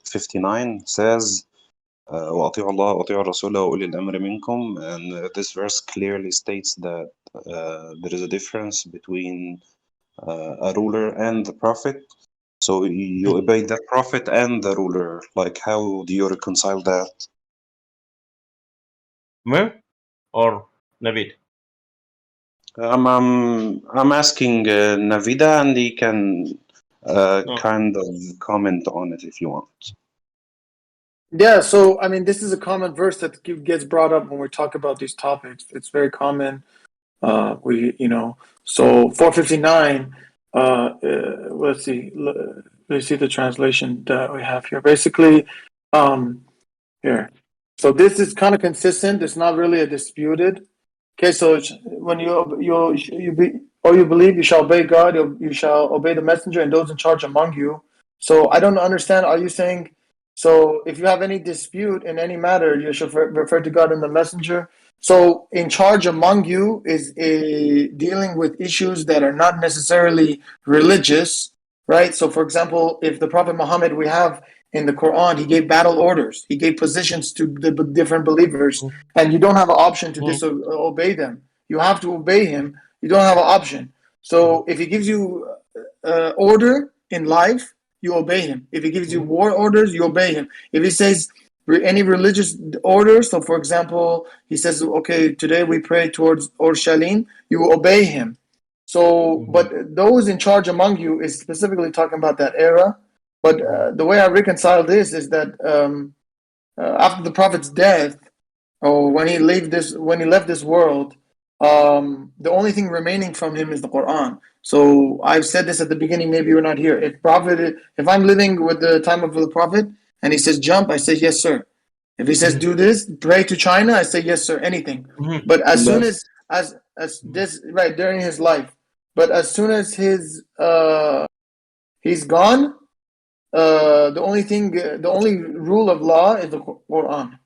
59 says وأطيعوا الله وأطيعوا الرسول وأولي الأمر منكم, and this verse clearly states that there is a difference between a ruler and the prophet, So you obey the prophet and the ruler. Like, how do you reconcile that? Me or Navid? I'm asking Navida, and he can No. kind of comment on it if you want. Yeah, so I mean, this is a common verse that gets brought up when we talk about these topics. It's very common. So 459. Let's see. Let's see the translation that we have here. Basically, here. So this is kind of consistent. It's not really a disputed. Okay, so when you believe, you shall obey God, you shall obey the messenger and those in charge among you. So I don't understand. Are you saying, so if you have any dispute in any matter, you should refer to God and the messenger? So in charge among you is dealing with issues that are not necessarily religious, right? So for example, if the Prophet Muhammad, we have in the Quran, he gave battle orders, he gave positions to the different believers, and you don't have an option to disobey them. You have to obey him. You don't have an option. So if he gives you order in life, you obey him. If he gives you war orders, you obey him. If he says any religious orders, so for example, he says, okay, today we pray towards Shalim, you obey him. So, but those in charge among you is specifically talking about that era. But the way I reconcile this is that after the Prophet's death, or when he left this world, the only thing remaining from him is the Quran. So I've said this at the beginning. Maybe you're not here. If I'm living with the time of the Prophet, and he says jump, I say yes, sir. If he says do this, pray to China, I say yes, sir. Anything. But as soon as this right during his life, but as soon as he's gone, the only rule of law is the Quran.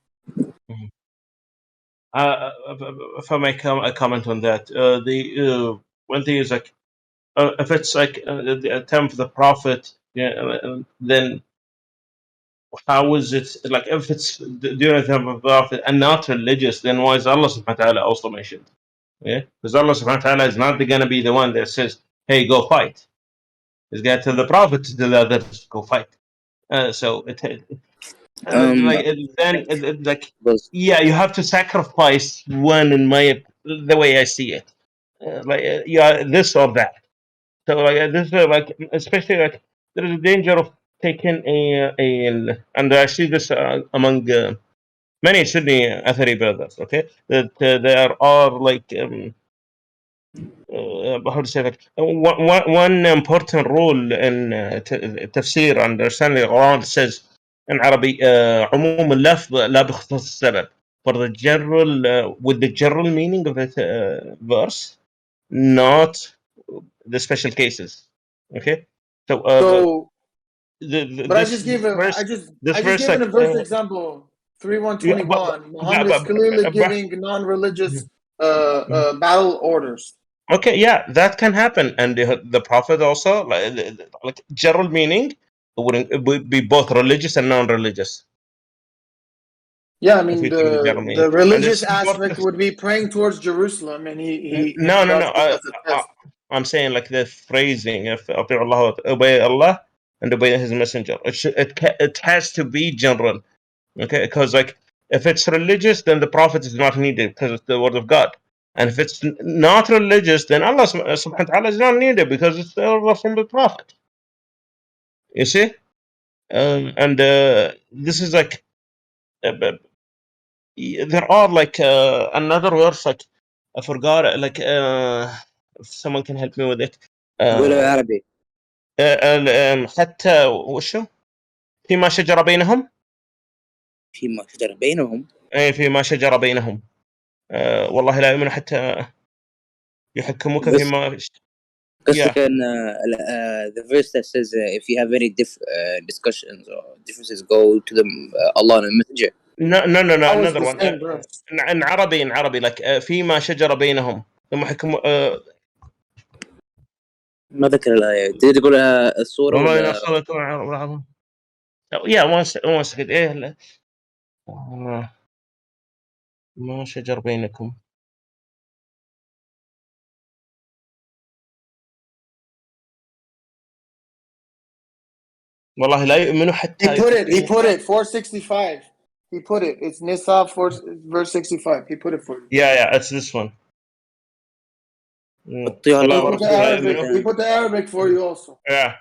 If I make a comment on that, the one thing is like, if it's like the time of the Prophet, then how is it like if it's during the time of the Prophet and not religious? Then why is Allah Subhanahu wa Taala also mentioned? Yeah, because Allah Subhanahu wa Taala is not going to be the one that says, "Hey, go fight." He's going to tell the Prophet to tell the others go fight. So yeah, you have to sacrifice one in the way I see it. Yeah, this or that. So this is especially there is a danger of taking and I see this among many Sunni Athari brothers. Okay, that there are how to say that one important rule in tafsir understanding the Quran says in Arabic عموم اللفظ لا بخصوص السبب, for the general with the general meaning of the verse, not the special cases. Okay, so But I this just gave a this verse an verse example 3121. Muhammad is clearly giving non-religious battle orders. Okay, yeah, that can happen, and the Prophet also like general meaning it would be both religious and non-religious. Yeah, I mean the religious aspect important. would be praying towards Jerusalem, and he No. does this as a test. I'm saying like the phrasing of obey Allah and obey His Messenger. It has to be general, okay? Because like if it's religious, then the Prophet is not needed because it's the word of God. And if it's not religious, then Allah Subhanahu wa Taala is not needed because it's the order from the Prophet. You see, and this is like there are like another verse like I forgot it, like if someone can help me with it. قولها عربي. حتى وشو فيما شجر بينهم فيما شجر بينهم اي فيما شجر بينهم والله لا يؤمن حتى يحكموك فيما قصدك ان the verse that says if you have any discussions or differences go to the Allah and the Messenger. No, another one in Arabic like فيما شجر بينهم ثم حكم ما ذكر الآية. تقدر تقولها الصورة وما ولا ينصركم yeah one second ايه ما شجر بينكم والله لا يؤمنوا حتى He put it 465. He put it. It's Nisa 4 verse 65. He put it for you. Yeah, it's this one. He put the Arabic for you also. Yeah.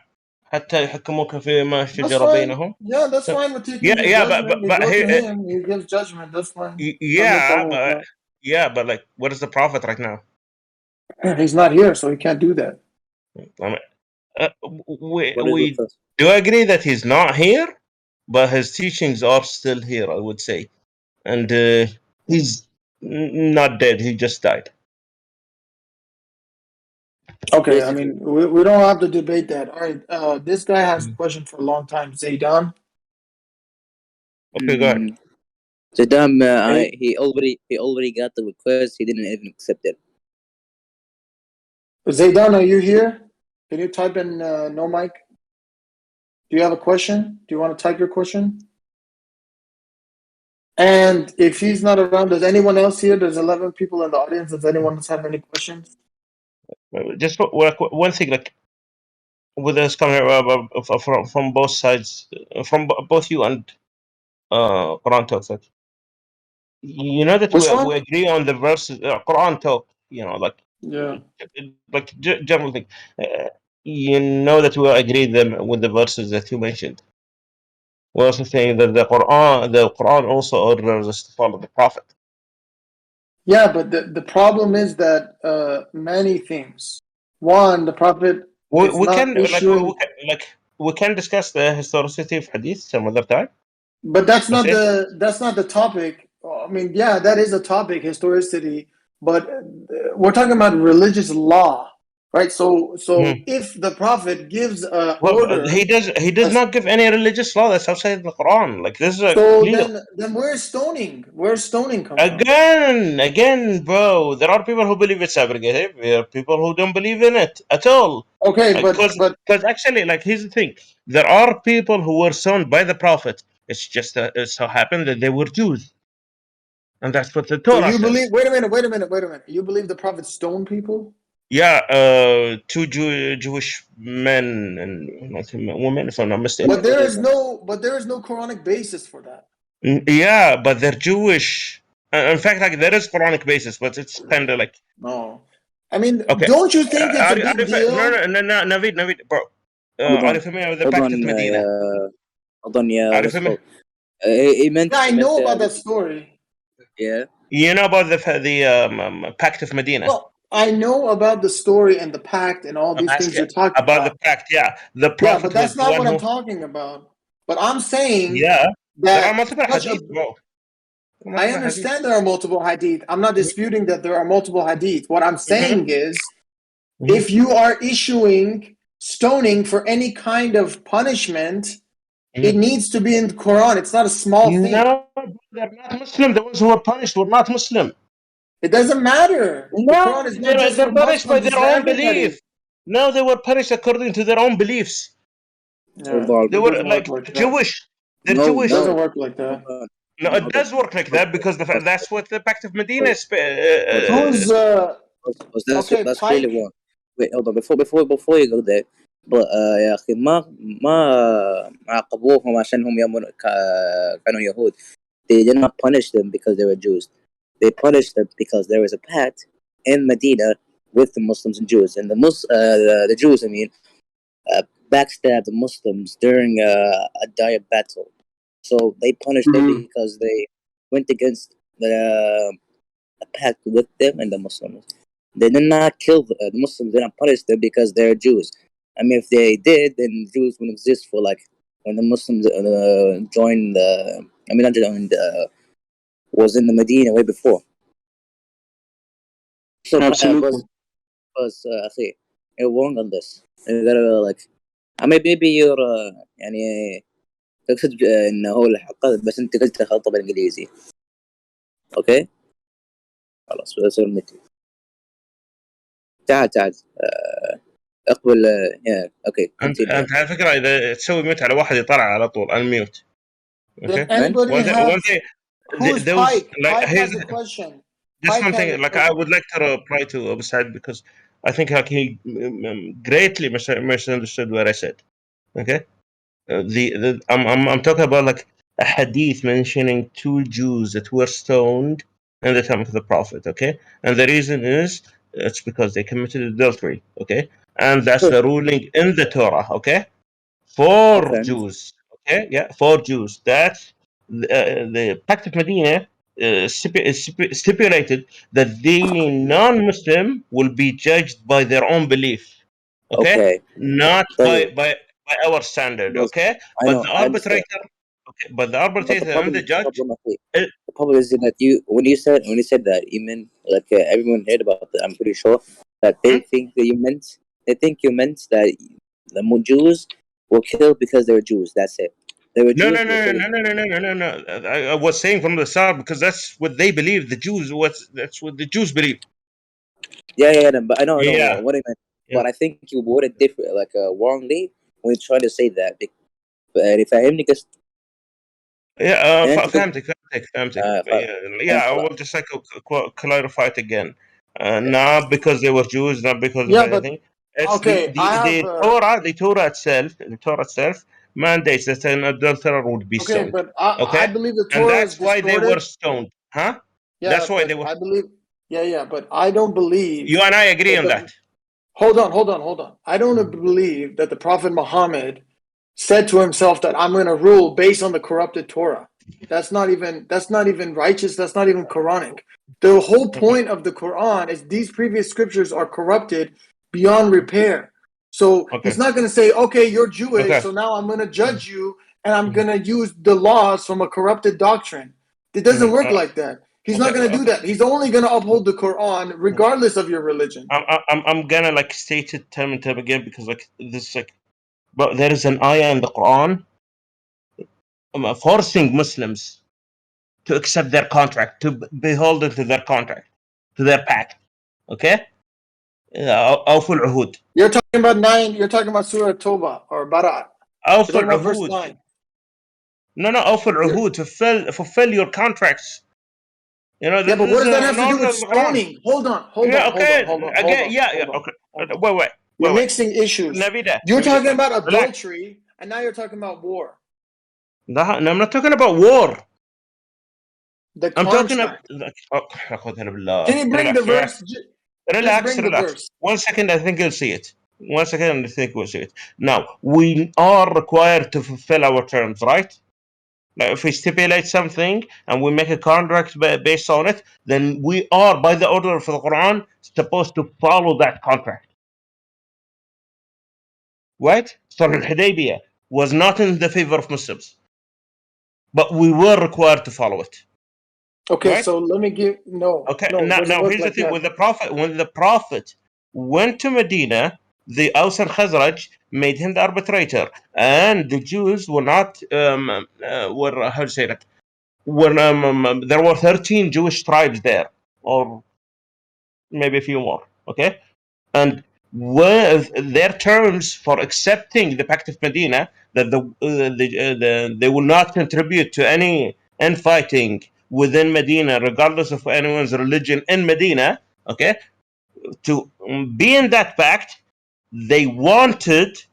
حتى يحكموك فيما شجر بينهم. Yeah, that's fine. We're taking his judgment. But we go to him. He gives judgment. That's fine. But like, what is the prophet right now? He's not here, so he can't do that. I mean, we do agree that he's not here, but his teachings are still here, I would say. And he's not dead, he just died. Okay, I mean, we don't have to debate that. All right, this guy has a question for a long time. Zaydan? Okay, go ahead. Saddam, he already got the request. He didn't even accept it. Zaydan, are you here? Can you type in no mic? Do you have a question? Do you want to type your question? And if he's not around, does anyone else here? There's 11 people in the audience. Does anyone else have any questions? Just one thing, like, with us coming from both sides, from both you and Quran Talk, like, you know that we agree on the verses, Quran Talk, you know, like, like general thing. You know that we agree them with the verses that you mentioned. We're also saying that the Quran also orders us to follow the Prophet. Yeah, but the problem is that many things. One, the Prophet we can discuss the historicity of Hadith some other time. But that's not the topic. I mean, yeah, that is a topic, historicity, but we're talking about religious law, right? So if the Prophet gives an order, he does not give any religious law that's outside the Quran. Like, this is clear. Then where's stoning? Where's stoning come from? Again, bro. There are people who believe it's abrogative. There are people who don't believe in it at all. Okay, because actually, like, here's the thing: there are people who were stoned by the Prophet. It's just it so happened that they were Jews, and that's what the Torah says. Believe? Wait a minute. You believe the Prophet stoned people? Yeah, two Jewish men and women, if I'm not mistaken. But there is no Quranic basis for that. Yeah, but they're Jewish. In fact, like, there is Quranic basis, but it's kind of like. No. I mean, don't you think it's a big deal? No, Navid, bro. Are you familiar with the Pact of Medina? I know about that story. Yeah. You know about the Pact of Medina? Well, I know about the story and the pact and all these things you're talking about. About the pact, yeah. The Prophet, yeah, but that's not what I'm talking about. But I'm saying that there are multiple hadith, bro. I understand there are multiple hadith. I'm not disputing that there are multiple hadith. What I'm saying is, if you are issuing stoning for any kind of punishment, it needs to be in the Quran. It's not a small thing. No, they're not Muslim. The ones who were punished were not Muslim. It doesn't matter. No, the Quran is not just they're punished by their own everybody. belief. No, they were punished according to their own beliefs. Yeah, they were like Jewish. They're Jewish. It doesn't work like that. No, it does work like that because that's what the Pact of Medina is. That's really wrong. Wait, hold on. Before you go there, but يا أخي ما عاقبوهم عشانهم كانوا يهود. They did not punish them because they were Jews. They punished them because there was a pact in Medina with the Muslims and Jews, and the Jews, backstabbed the Muslims during a dire battle. So they punished them because they went against the pact with them and the Muslims. They did not kill the Muslims. They did not punish them because they're Jews. I mean, if they did, then Jews wouldn't exist for like when the Muslims joined the. I mean, not joined. Was in the Medina way before. So absolutely. أخي, you're wrong on this. You gotta like. I mean, maybe you're يعني تقصد إنه هو الحق بس أنت قلت خلطة بالإنجليزي. أوكي. خلاص بصير مثلي. تعال اقبل اوكي انت على فكره اذا تسوي ميوت على واحد يطلع على طول الميوت. Okay. Anybody have who's Pike? Pike has a question. Just one thing, like, I would like to reply to Buzaed because I think like he greatly misunderstood what I said. Okay. I'm talking about like a hadith mentioning 2 Jews that were stoned in the time of the Prophet, okay? And the reason is it's because they committed adultery, okay? And that's the ruling in the Torah, okay? 4 Jews, okay? Yeah, 4 Jews. That's the Pact of Medina stipulated that the non-Muslim will be judged by their own belief, okay? Not by our standard, okay? I But know, the I understand. arbitrator, okay, but the But the arbitrator and problem, the judge, the problem is that when you said that, you meant like everyone heard about that. I'm pretty sure that they think that you meant that the Jews were killed because they were Jews. That's it. They were no, Jews. no, no, no, no, no, no, no, no, no. I was saying from the start because that's what they believe. The Jews, that's what the Jews believe. Yeah, but I know, Yeah. what I meant. But I think you worded different, like wrongly when you're trying to say that. فاهمني قصدي. فهمتك. I will just like clarify it again. Not because they were Jews, not because of anything. It's the Torah itself mandates that an adulterer would be stoned. But I believe the And Torah is that's why they distorted. were stoned. Huh? Yeah, That's why but they were. I believe. Yeah, but I don't believe. You and I agree on that. Hold on. I don't believe that the Prophet Muhammad said to himself that I'm going to rule based on the corrupted Torah. That's not even righteous. That's not even Quranic. The whole point of the Quran is these previous scriptures are corrupted beyond repair. So he's not going to say, okay, you're Jewish, so now I'm going to judge you and I'm going to use the laws from a corrupted doctrine. It doesn't work like that. He's not going to do that. He's only going to uphold the Quran regardless of your religion. I'm gonna like state it time and time again because like this like, but there is an ayah in the Quran forcing Muslims to accept their contract, to be beholden to their contract, to their pact. Okay? أوفوا العهود. You're talking about 9, you're talking about Surah Toba or Barat. You're talking about verse 9. No, أوفوا العهود. Fulfill your contracts. You know, yeah, but what does that have to do with stoning? Hold on. Wait. You're mixing issues. You're talking about adultery, and now you're talking about war. No, I'm not talking about war. I'm talking about. Can you bring the verse? Relax. 1 second, I think you'll see it. Now, we are required to fulfill our terms, right? Like if we stipulate something and we make a contract based on it, then we are, by the order of the Quran, supposed to follow that contract. Right? Sulh al-Hudaybiyah was not in the favor of Muslims, but we were required to follow it. Okay, right? So let me give Okay, now here's the thing: when the Prophet went to Medina, the Aus and Khazraj made him the arbitrator, and the Jews were not were how to say that? There were 13 Jewish tribes there, or maybe a few more. Okay, and their terms for accepting the Pact of Medina that they will not contribute to any infighting within Medina, regardless of anyone's religion in Medina. Okay, to be in that pact, they wanted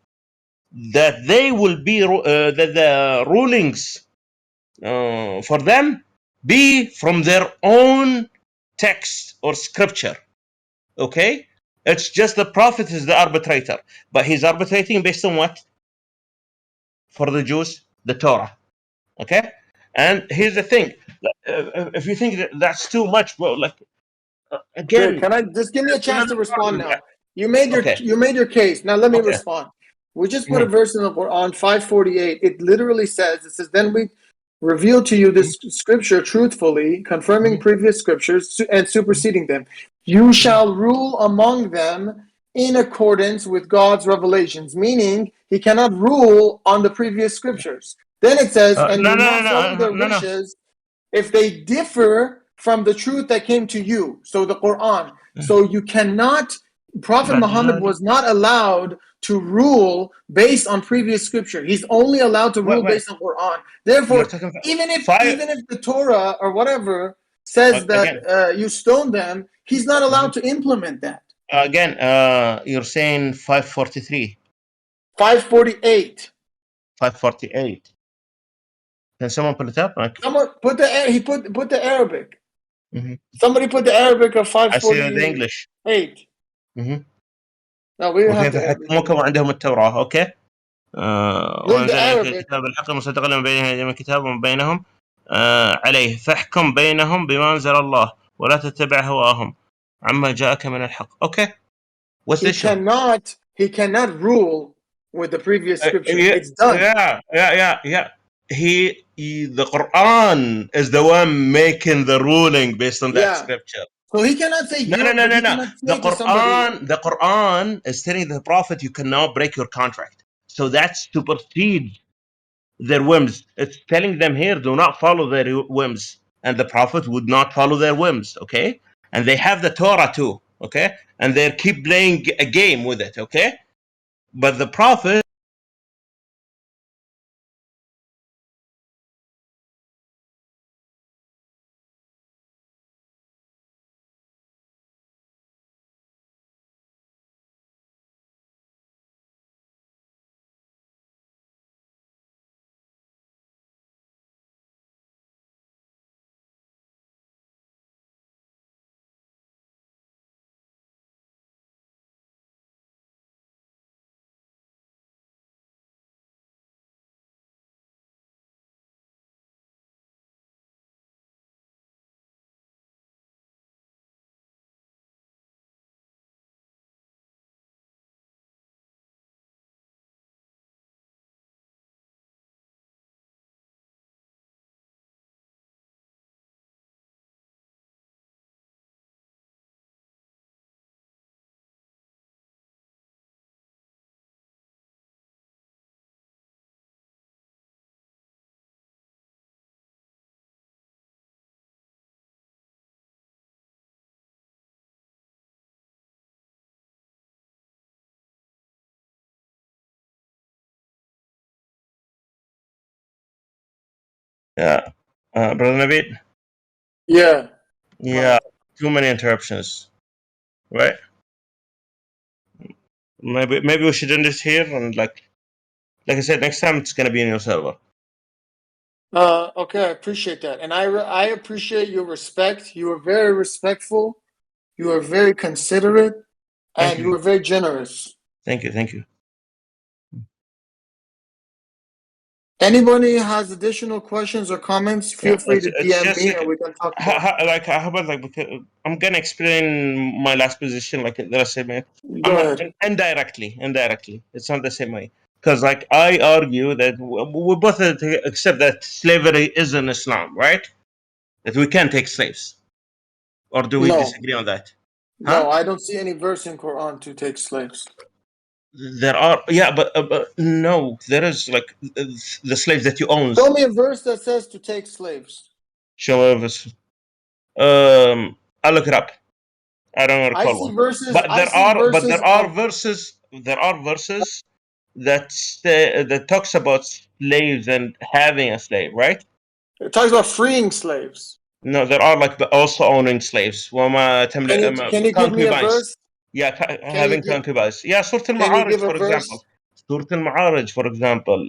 that they will be that the rulings for them be from their own text or scripture. Okay, it's just the Prophet is the arbitrator, but he's arbitrating based on what? For the Jews, the Torah. Okay, and here's the thing: if you think that's too much, bro, like again, can I just give me a chance to respond now? You made your case. Now let me respond. We just put a verse in the Quran 548. It literally says, then we reveal to you this scripture truthfully, confirming previous scriptures and superseding them. You shall rule among them in accordance with God's revelations, meaning he cannot rule on the previous scriptures. Then it says, and do not follow their wishes if they differ from the truth that came to you. So the Quran. So you cannot, Prophet Muhammad was not allowed to rule based on previous scripture. He's only allowed to rule based on Quran. Therefore, even if the Torah or whatever says that you stone them, he's not allowed to implement that. Again, you're saying 543. 548. 548. Can someone put it up? Someone put the Arabic. Mm-hmm. Somebody put the Arabic of 548. I see the English. Mm-hmm. No, we have the Arabic. عندهم التوراة. Okay. وأنزل Arabic. كتاب الحق مصدقا لما بين يديه الكتاب ومن بينهم عليه فاحكم بينهم بما أنزل الله ولا تتبع هواهم عما جاءك من الحق. Okay. What's the issue? He cannot rule with the previous scripture. It's done. Yeah. The Quran is the one making the ruling based on that scripture. So he cannot say no. The Quran is telling the Prophet you cannot break your contract. So that supersedes their whims. It's telling them here, do not follow their whims. And the Prophet would not follow their whims, okay? And they have the Torah too, okay? And they keep playing a game with it, okay? But the Prophet Brother Naveed? Yeah, too many interruptions, right? Maybe we should end it here, and like I said, next time it's gonna be in your server. Okay, I appreciate that, and I appreciate your respect. You are very respectful. You are very considerate, and you are very generous. Thank you. Anybody has additional questions or comments, feel free to DM me and we can talk about it. How about because I'm gonna explain my last position the same way. Go ahead. Indirectly. It's not the same way. Because I argue that we both accept that slavery is in Islam, right? That we can't take slaves. Or do we disagree on that? No, I don't see any verse in Quran to take slaves. There are, but no, there is the slaves that you own. Show me a verse that says to take slaves. Show me a verse. I'll look it up. I don't recall I see one. verses. But there are verses. There are verses that talks about slaves and having a slave, right? It talks about freeing slaves. No, there are also owning slaves. Can you give me a verse? Yeah, having concubines. Yeah, Surah Al-Ma'arij, for example. Surah Al-Ma'arij, for example.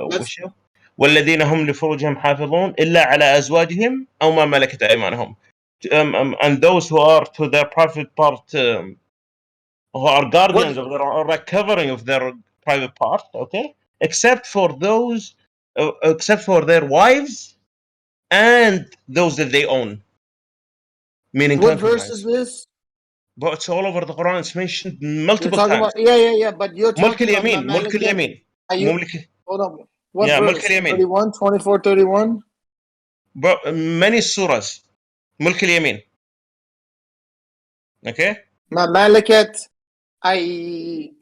وش هو؟ والذين هم لفروجهم حافظون إلا على أزواجهم أو ما ملكت أيمانهم. And those who are to their private part, who are guardians of their or covering of their private part, okay? Except for their wives and those that they own. Meaning what verse is this? But it's all over the Quran. It's mentioned multiple times. About, yeah. But you're talking about ملك اليمين. Hold on. What verse? 31, 24, 31? Many surahs. ملك اليمين. Okay? ما ملكت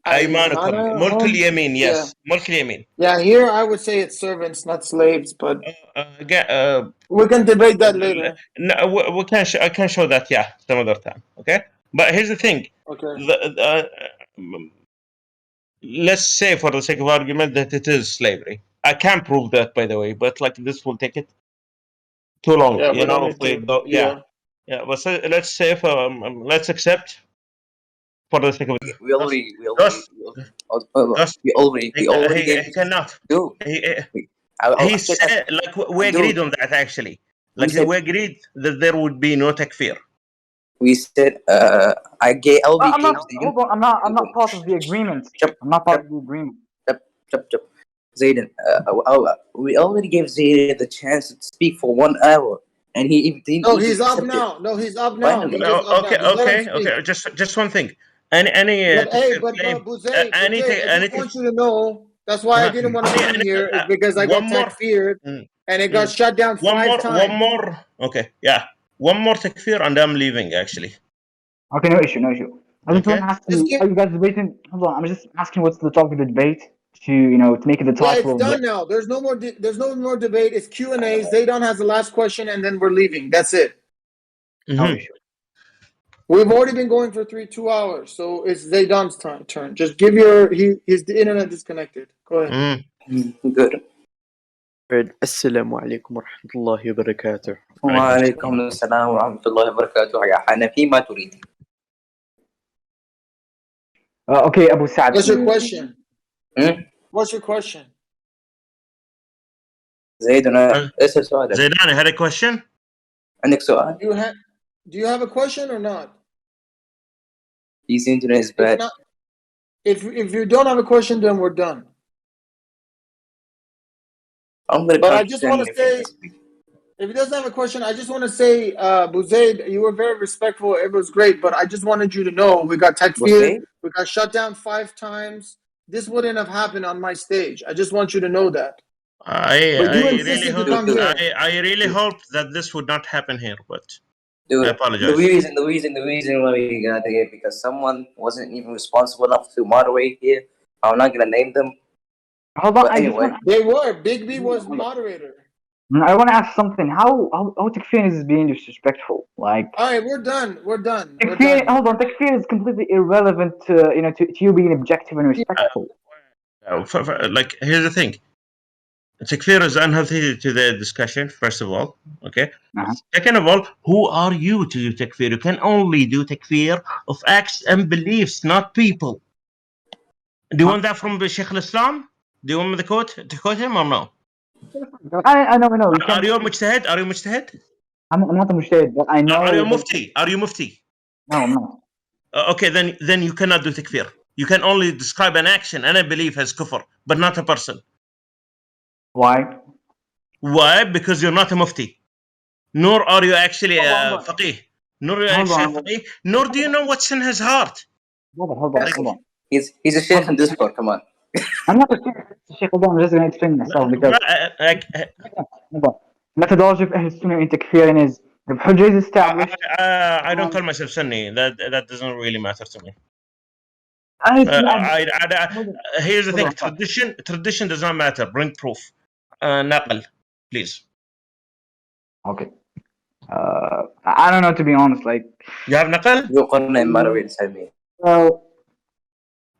أيمانكم. ملك اليمين. Yes. ملك اليمين. Yeah, here I would say it's servants, not slaves, but we can debate that later. No, we can. I can show that. Yeah, some other time. Okay. But here's the thing. Okay. Let's say, for the sake of argument, that it is slavery. I can't prove that, by the way, but this will take it too long. Yeah, If we go, yeah. But so, let's say, let's accept for the sake of we already gave. he cannot. Dude, He said, like, we agreed on that actually. Like, we agreed that there would be no takfir. We said, I gave. Hold on, I'm not part of the agreement. I'm not part of the agreement. Zayden, we already gave Zayden the chance to speak for 1 hour, and he No, he's up now. No, he's up now. Finally. No, okay. Just one thing. Any Buzaed, I just want you to know. That's why I didn't want to come here, is because I got takfired and it got shut down 5 times. One more. Okay, yeah. One more takfir and I'm leaving actually. Okay, no issue. I just want to ask you, are you guys debating? Hold on, I'm just asking what's the topic of the debate to make it the title. Yeah, it's done now. There's no more debate. It's Q&A. Zaydan has the last question and then we're leaving. That's it. No issue. We've already been going for 2 hours, so it's Zaydan's turn. Just give his internet disconnected. Go ahead. Good. السلام عليكم ورحمة الله وبركاته. وعليكم السلام ورحمة الله وبركاته. يا حنفي ما تريد. Okay, Abu Saad. What's your question? What's your question? زيدنا اسأل سؤالك. زيدان, you had a question? عندك سؤال؟ Do you have a question or not? His internet is bad. If you don't have a question, then we're done. But I just want to say, if he doesn't have a question, I just want to say, Buzaed, you were very respectful. It was great, but I just wanted you to know we got takfir, we got shut down 5 times. This wouldn't have happened on my stage. I just want you to know that. I really hope that this would not happen here, but Dude, I apologize. The reason why we got here because someone wasn't even responsible enough to moderate here. I'm not gonna name them. Hold on, anyway, they were. Big B was moderator. I want to ask something. How takfir is being disrespectful? Like, all right, we're done. Hold on, takfir is completely irrelevant to you being objective and respectful. Like, here's the thing. Takfir is unhealthy to the discussion, first of all. Okay. Second of all, who are you to do takfir? You can only do takfir of acts and beliefs, not people. Do you want that from Shaykh al-Islam? Do you want me to quote him or no? I know. Are you mujtahid? I'm not a mujtahid, but I know. Are you mufti? No, I'm not. Okay, then you cannot do takfir. You can only describe an action and a belief as kufr, but not a person. Why? Why? Because you're not a mufti. Nor are you actually a faqih. Nor do you know what's in his heart. Hold on. He's a sheikh in Discord, come on. I'm not a sheikh. Hold on, I'm just going to explain myself because methodology of Ahl Sunnah in takfir is the Hujjah is established. I don't call myself Sunni. That doesn't really matter to me. Here's the thing. Tradition does not matter. Bring proof. Naql, please. Okay. I don't know, to be honest. Like, you have naql? Well,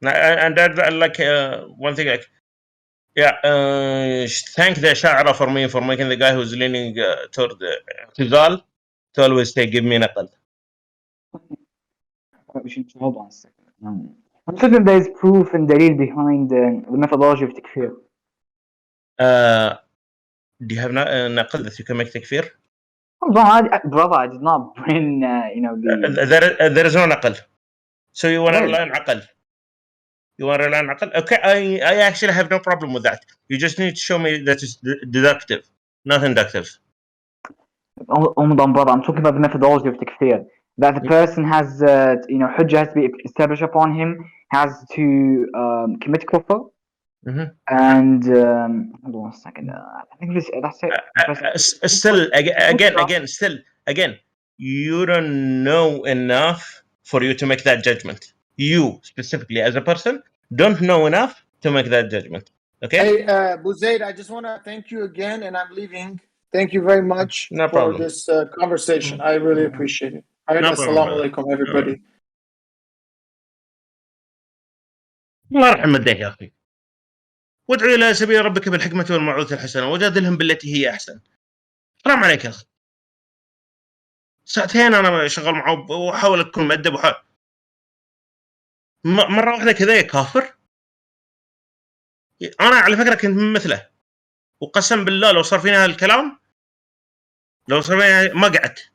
and that like one thing, like, thank the Sha'ara for making the guy who's leaning toward Tizal to always say, give me naql. Hold on a second. I'm certain there is proof and dalil behind the methodology of takfir. Do you have naql that you can make takfir? Brother, I did not bring, there is no naql. So you want to rely on aql? Okay, I actually have no problem with that. You just need to show me that it's deductive, not inductive. Hold on, brother. I'm talking about the methodology of takfir. That the person has, hujjah has to be established upon him, has to commit kufr. And hold on a second. I think that's it. Still, you don't know enough for you to make that judgment. You specifically, as a person, don't know enough to make that judgment. Okay. Hey, Buzaed, I just want to thank you again, and I'm leaving. Thank you very much for this conversation. I really appreciate it. Assalamu alaikum, everybody. الله يرحم والديك يا أخي. وادعو إلى سبيل ربك بالحكمة والموعظة الحسنة وجادلهم بالتي هي أحسن. حرام عليك يا أخي. ساعتين أنا شغال معه وأحاول أكون مؤدب مره واحده كذا كافر. انا على فكره كنت مثله، وقسم بالله لو صار فينا هالكلام، لو صار فينا ما قعدت،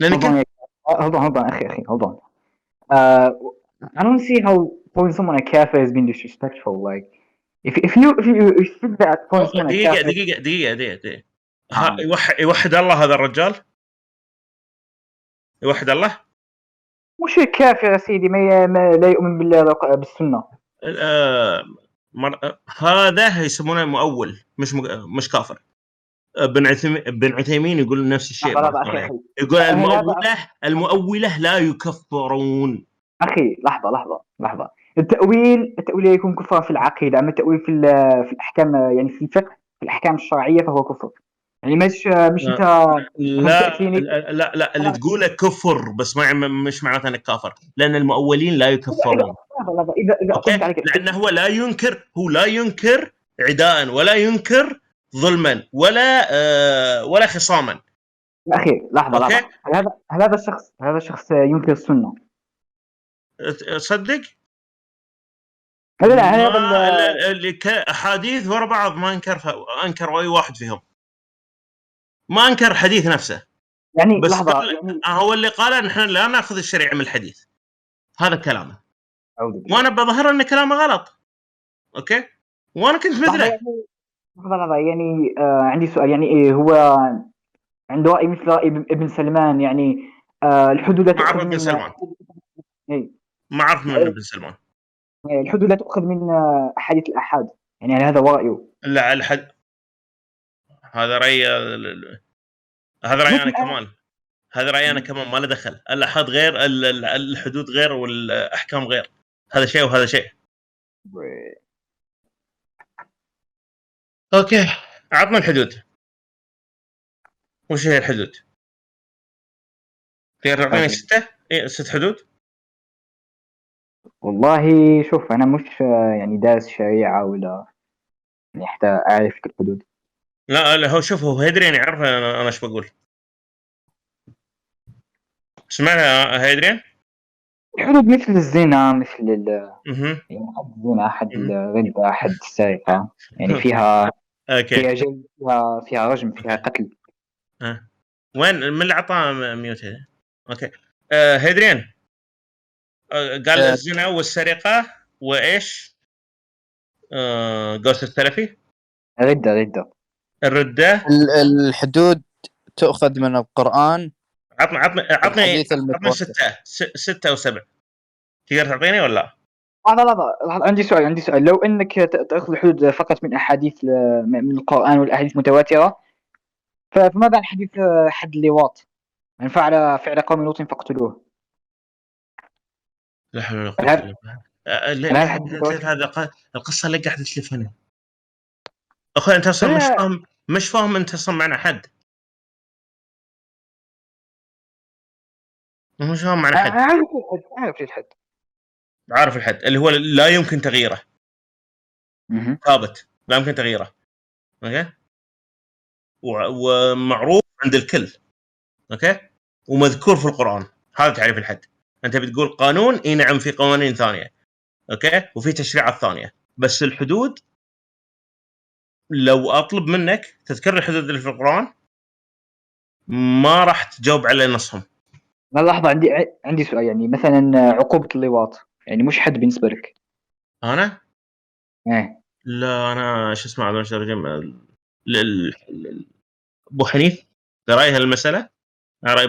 لان كنت hold on اخي hold on. I don't see how calling someone a kafir is being disrespectful. Like if you think that calling someone a kafir دقيقه يوحد الله هذا الرجال، يوحد الله. مش كافر يا سيدي، ما لا يؤمن بالله بالسنة. هذا يسمونه مؤول، مش كافر. ابن عثيمين يقول نفس الشيء. أخي. يقول المؤولة لا يكفرون. أخي لحظة. التأويل يكون كفرا في العقيدة، أما التأويل في الأحكام، يعني في الفقه، في الأحكام الشرعية فهو كفر. يعني مش أنت لا اللي تقوله كفر بس مش معناته انك كافر، لان المؤولين لا يكفرون. إذا أطلقت عليك، لانه هو لا ينكر عداء، ولا ينكر ظلما، ولا خصاما. أخي لحظة. هل هذا الشخص ينكر السنة؟ صدق؟ لا هذا اللي احاديث ورا بعض ما انكر اي واحد فيهم، ما انكر حديث نفسه. يعني بس لحظة، يعني هو اللي قال نحن لا ناخذ الشريعه من الحديث، هذا كلامه، وانا بظهر ان كلامه غلط. اوكي، وانا كنت مثله. لحظة يعني عندي سؤال. يعني إيه هو عنده رأي مثل رأي ابن سلمان؟ يعني الحدود لا تؤخذ من ما اعرف من ابن سلمان. الحدود لا تؤخذ من أحاديث الآحاد، يعني هذا هو رأيه. لا الحد، هذا رأي أنا كمان. هذا رأيي أنا كمان، ما له دخل. الأحاد غير، الحدود غير، والأحكام غير. هذا شيء وهذا شيء. أوكي، عطنا الحدود. وش هي الحدود؟ تقدر تعطيني 6 حدود؟ والله شوف، أنا مش يعني دارس شريعة ولا يعني حتى أعرف الحدود. لا هو شوف، هو هيدريان يعرف أنا إيش بقول. سمعنا هيدريان؟ الحدود مثل الزنا، مثل يعني حد الزنا، حد الغلبة، حد السرقة، يعني فيها جلد، فيها رجم، فيها قتل. وين من اللي عطاه ميوت هذا؟ اوكي. هيدريان قال الزنا والسرقة وايش؟ قوس السلفي. ردة. الردة. الحدود تؤخذ من القرآن. عطني 6 أو 7. تقدر تعطيني ولا لا؟ لحظة، عندي سؤال. لو انك تاخذ الحدود فقط من احاديث، من القرآن والاحاديث المتواترة، فماذا عن حديث حد اللواط؟ من فعل قوم لوط فاقتلوه. لا حول ولا قوة الا بالله. هذا القصة اللي قاعد تلف هنا. اخوي انت اصلا مش فاهم انت اصلا معنى حد. مش فاهم معنى حد. عارف الحد اللي هو لا يمكن تغييره، ثابت لا يمكن تغييره. اوكي، ومعروف عند الكل. اوكي، ومذكور في القرآن. هذا تعريف الحد. انت بتقول قانون، اي نعم في قوانين ثانية، اوكي، وفي تشريعات ثانية، بس الحدود لو اطلب منك تذكر الحدود اللي في القرآن ما راح تجاوب على نصهم. لحظة، عندي سؤال. يعني مثلا عقوبة اللواط يعني مش حد بالنسبة لك؟ انا ايه. لا، انا شو اسمه هذا ابو حنيف رايها المسألة، راي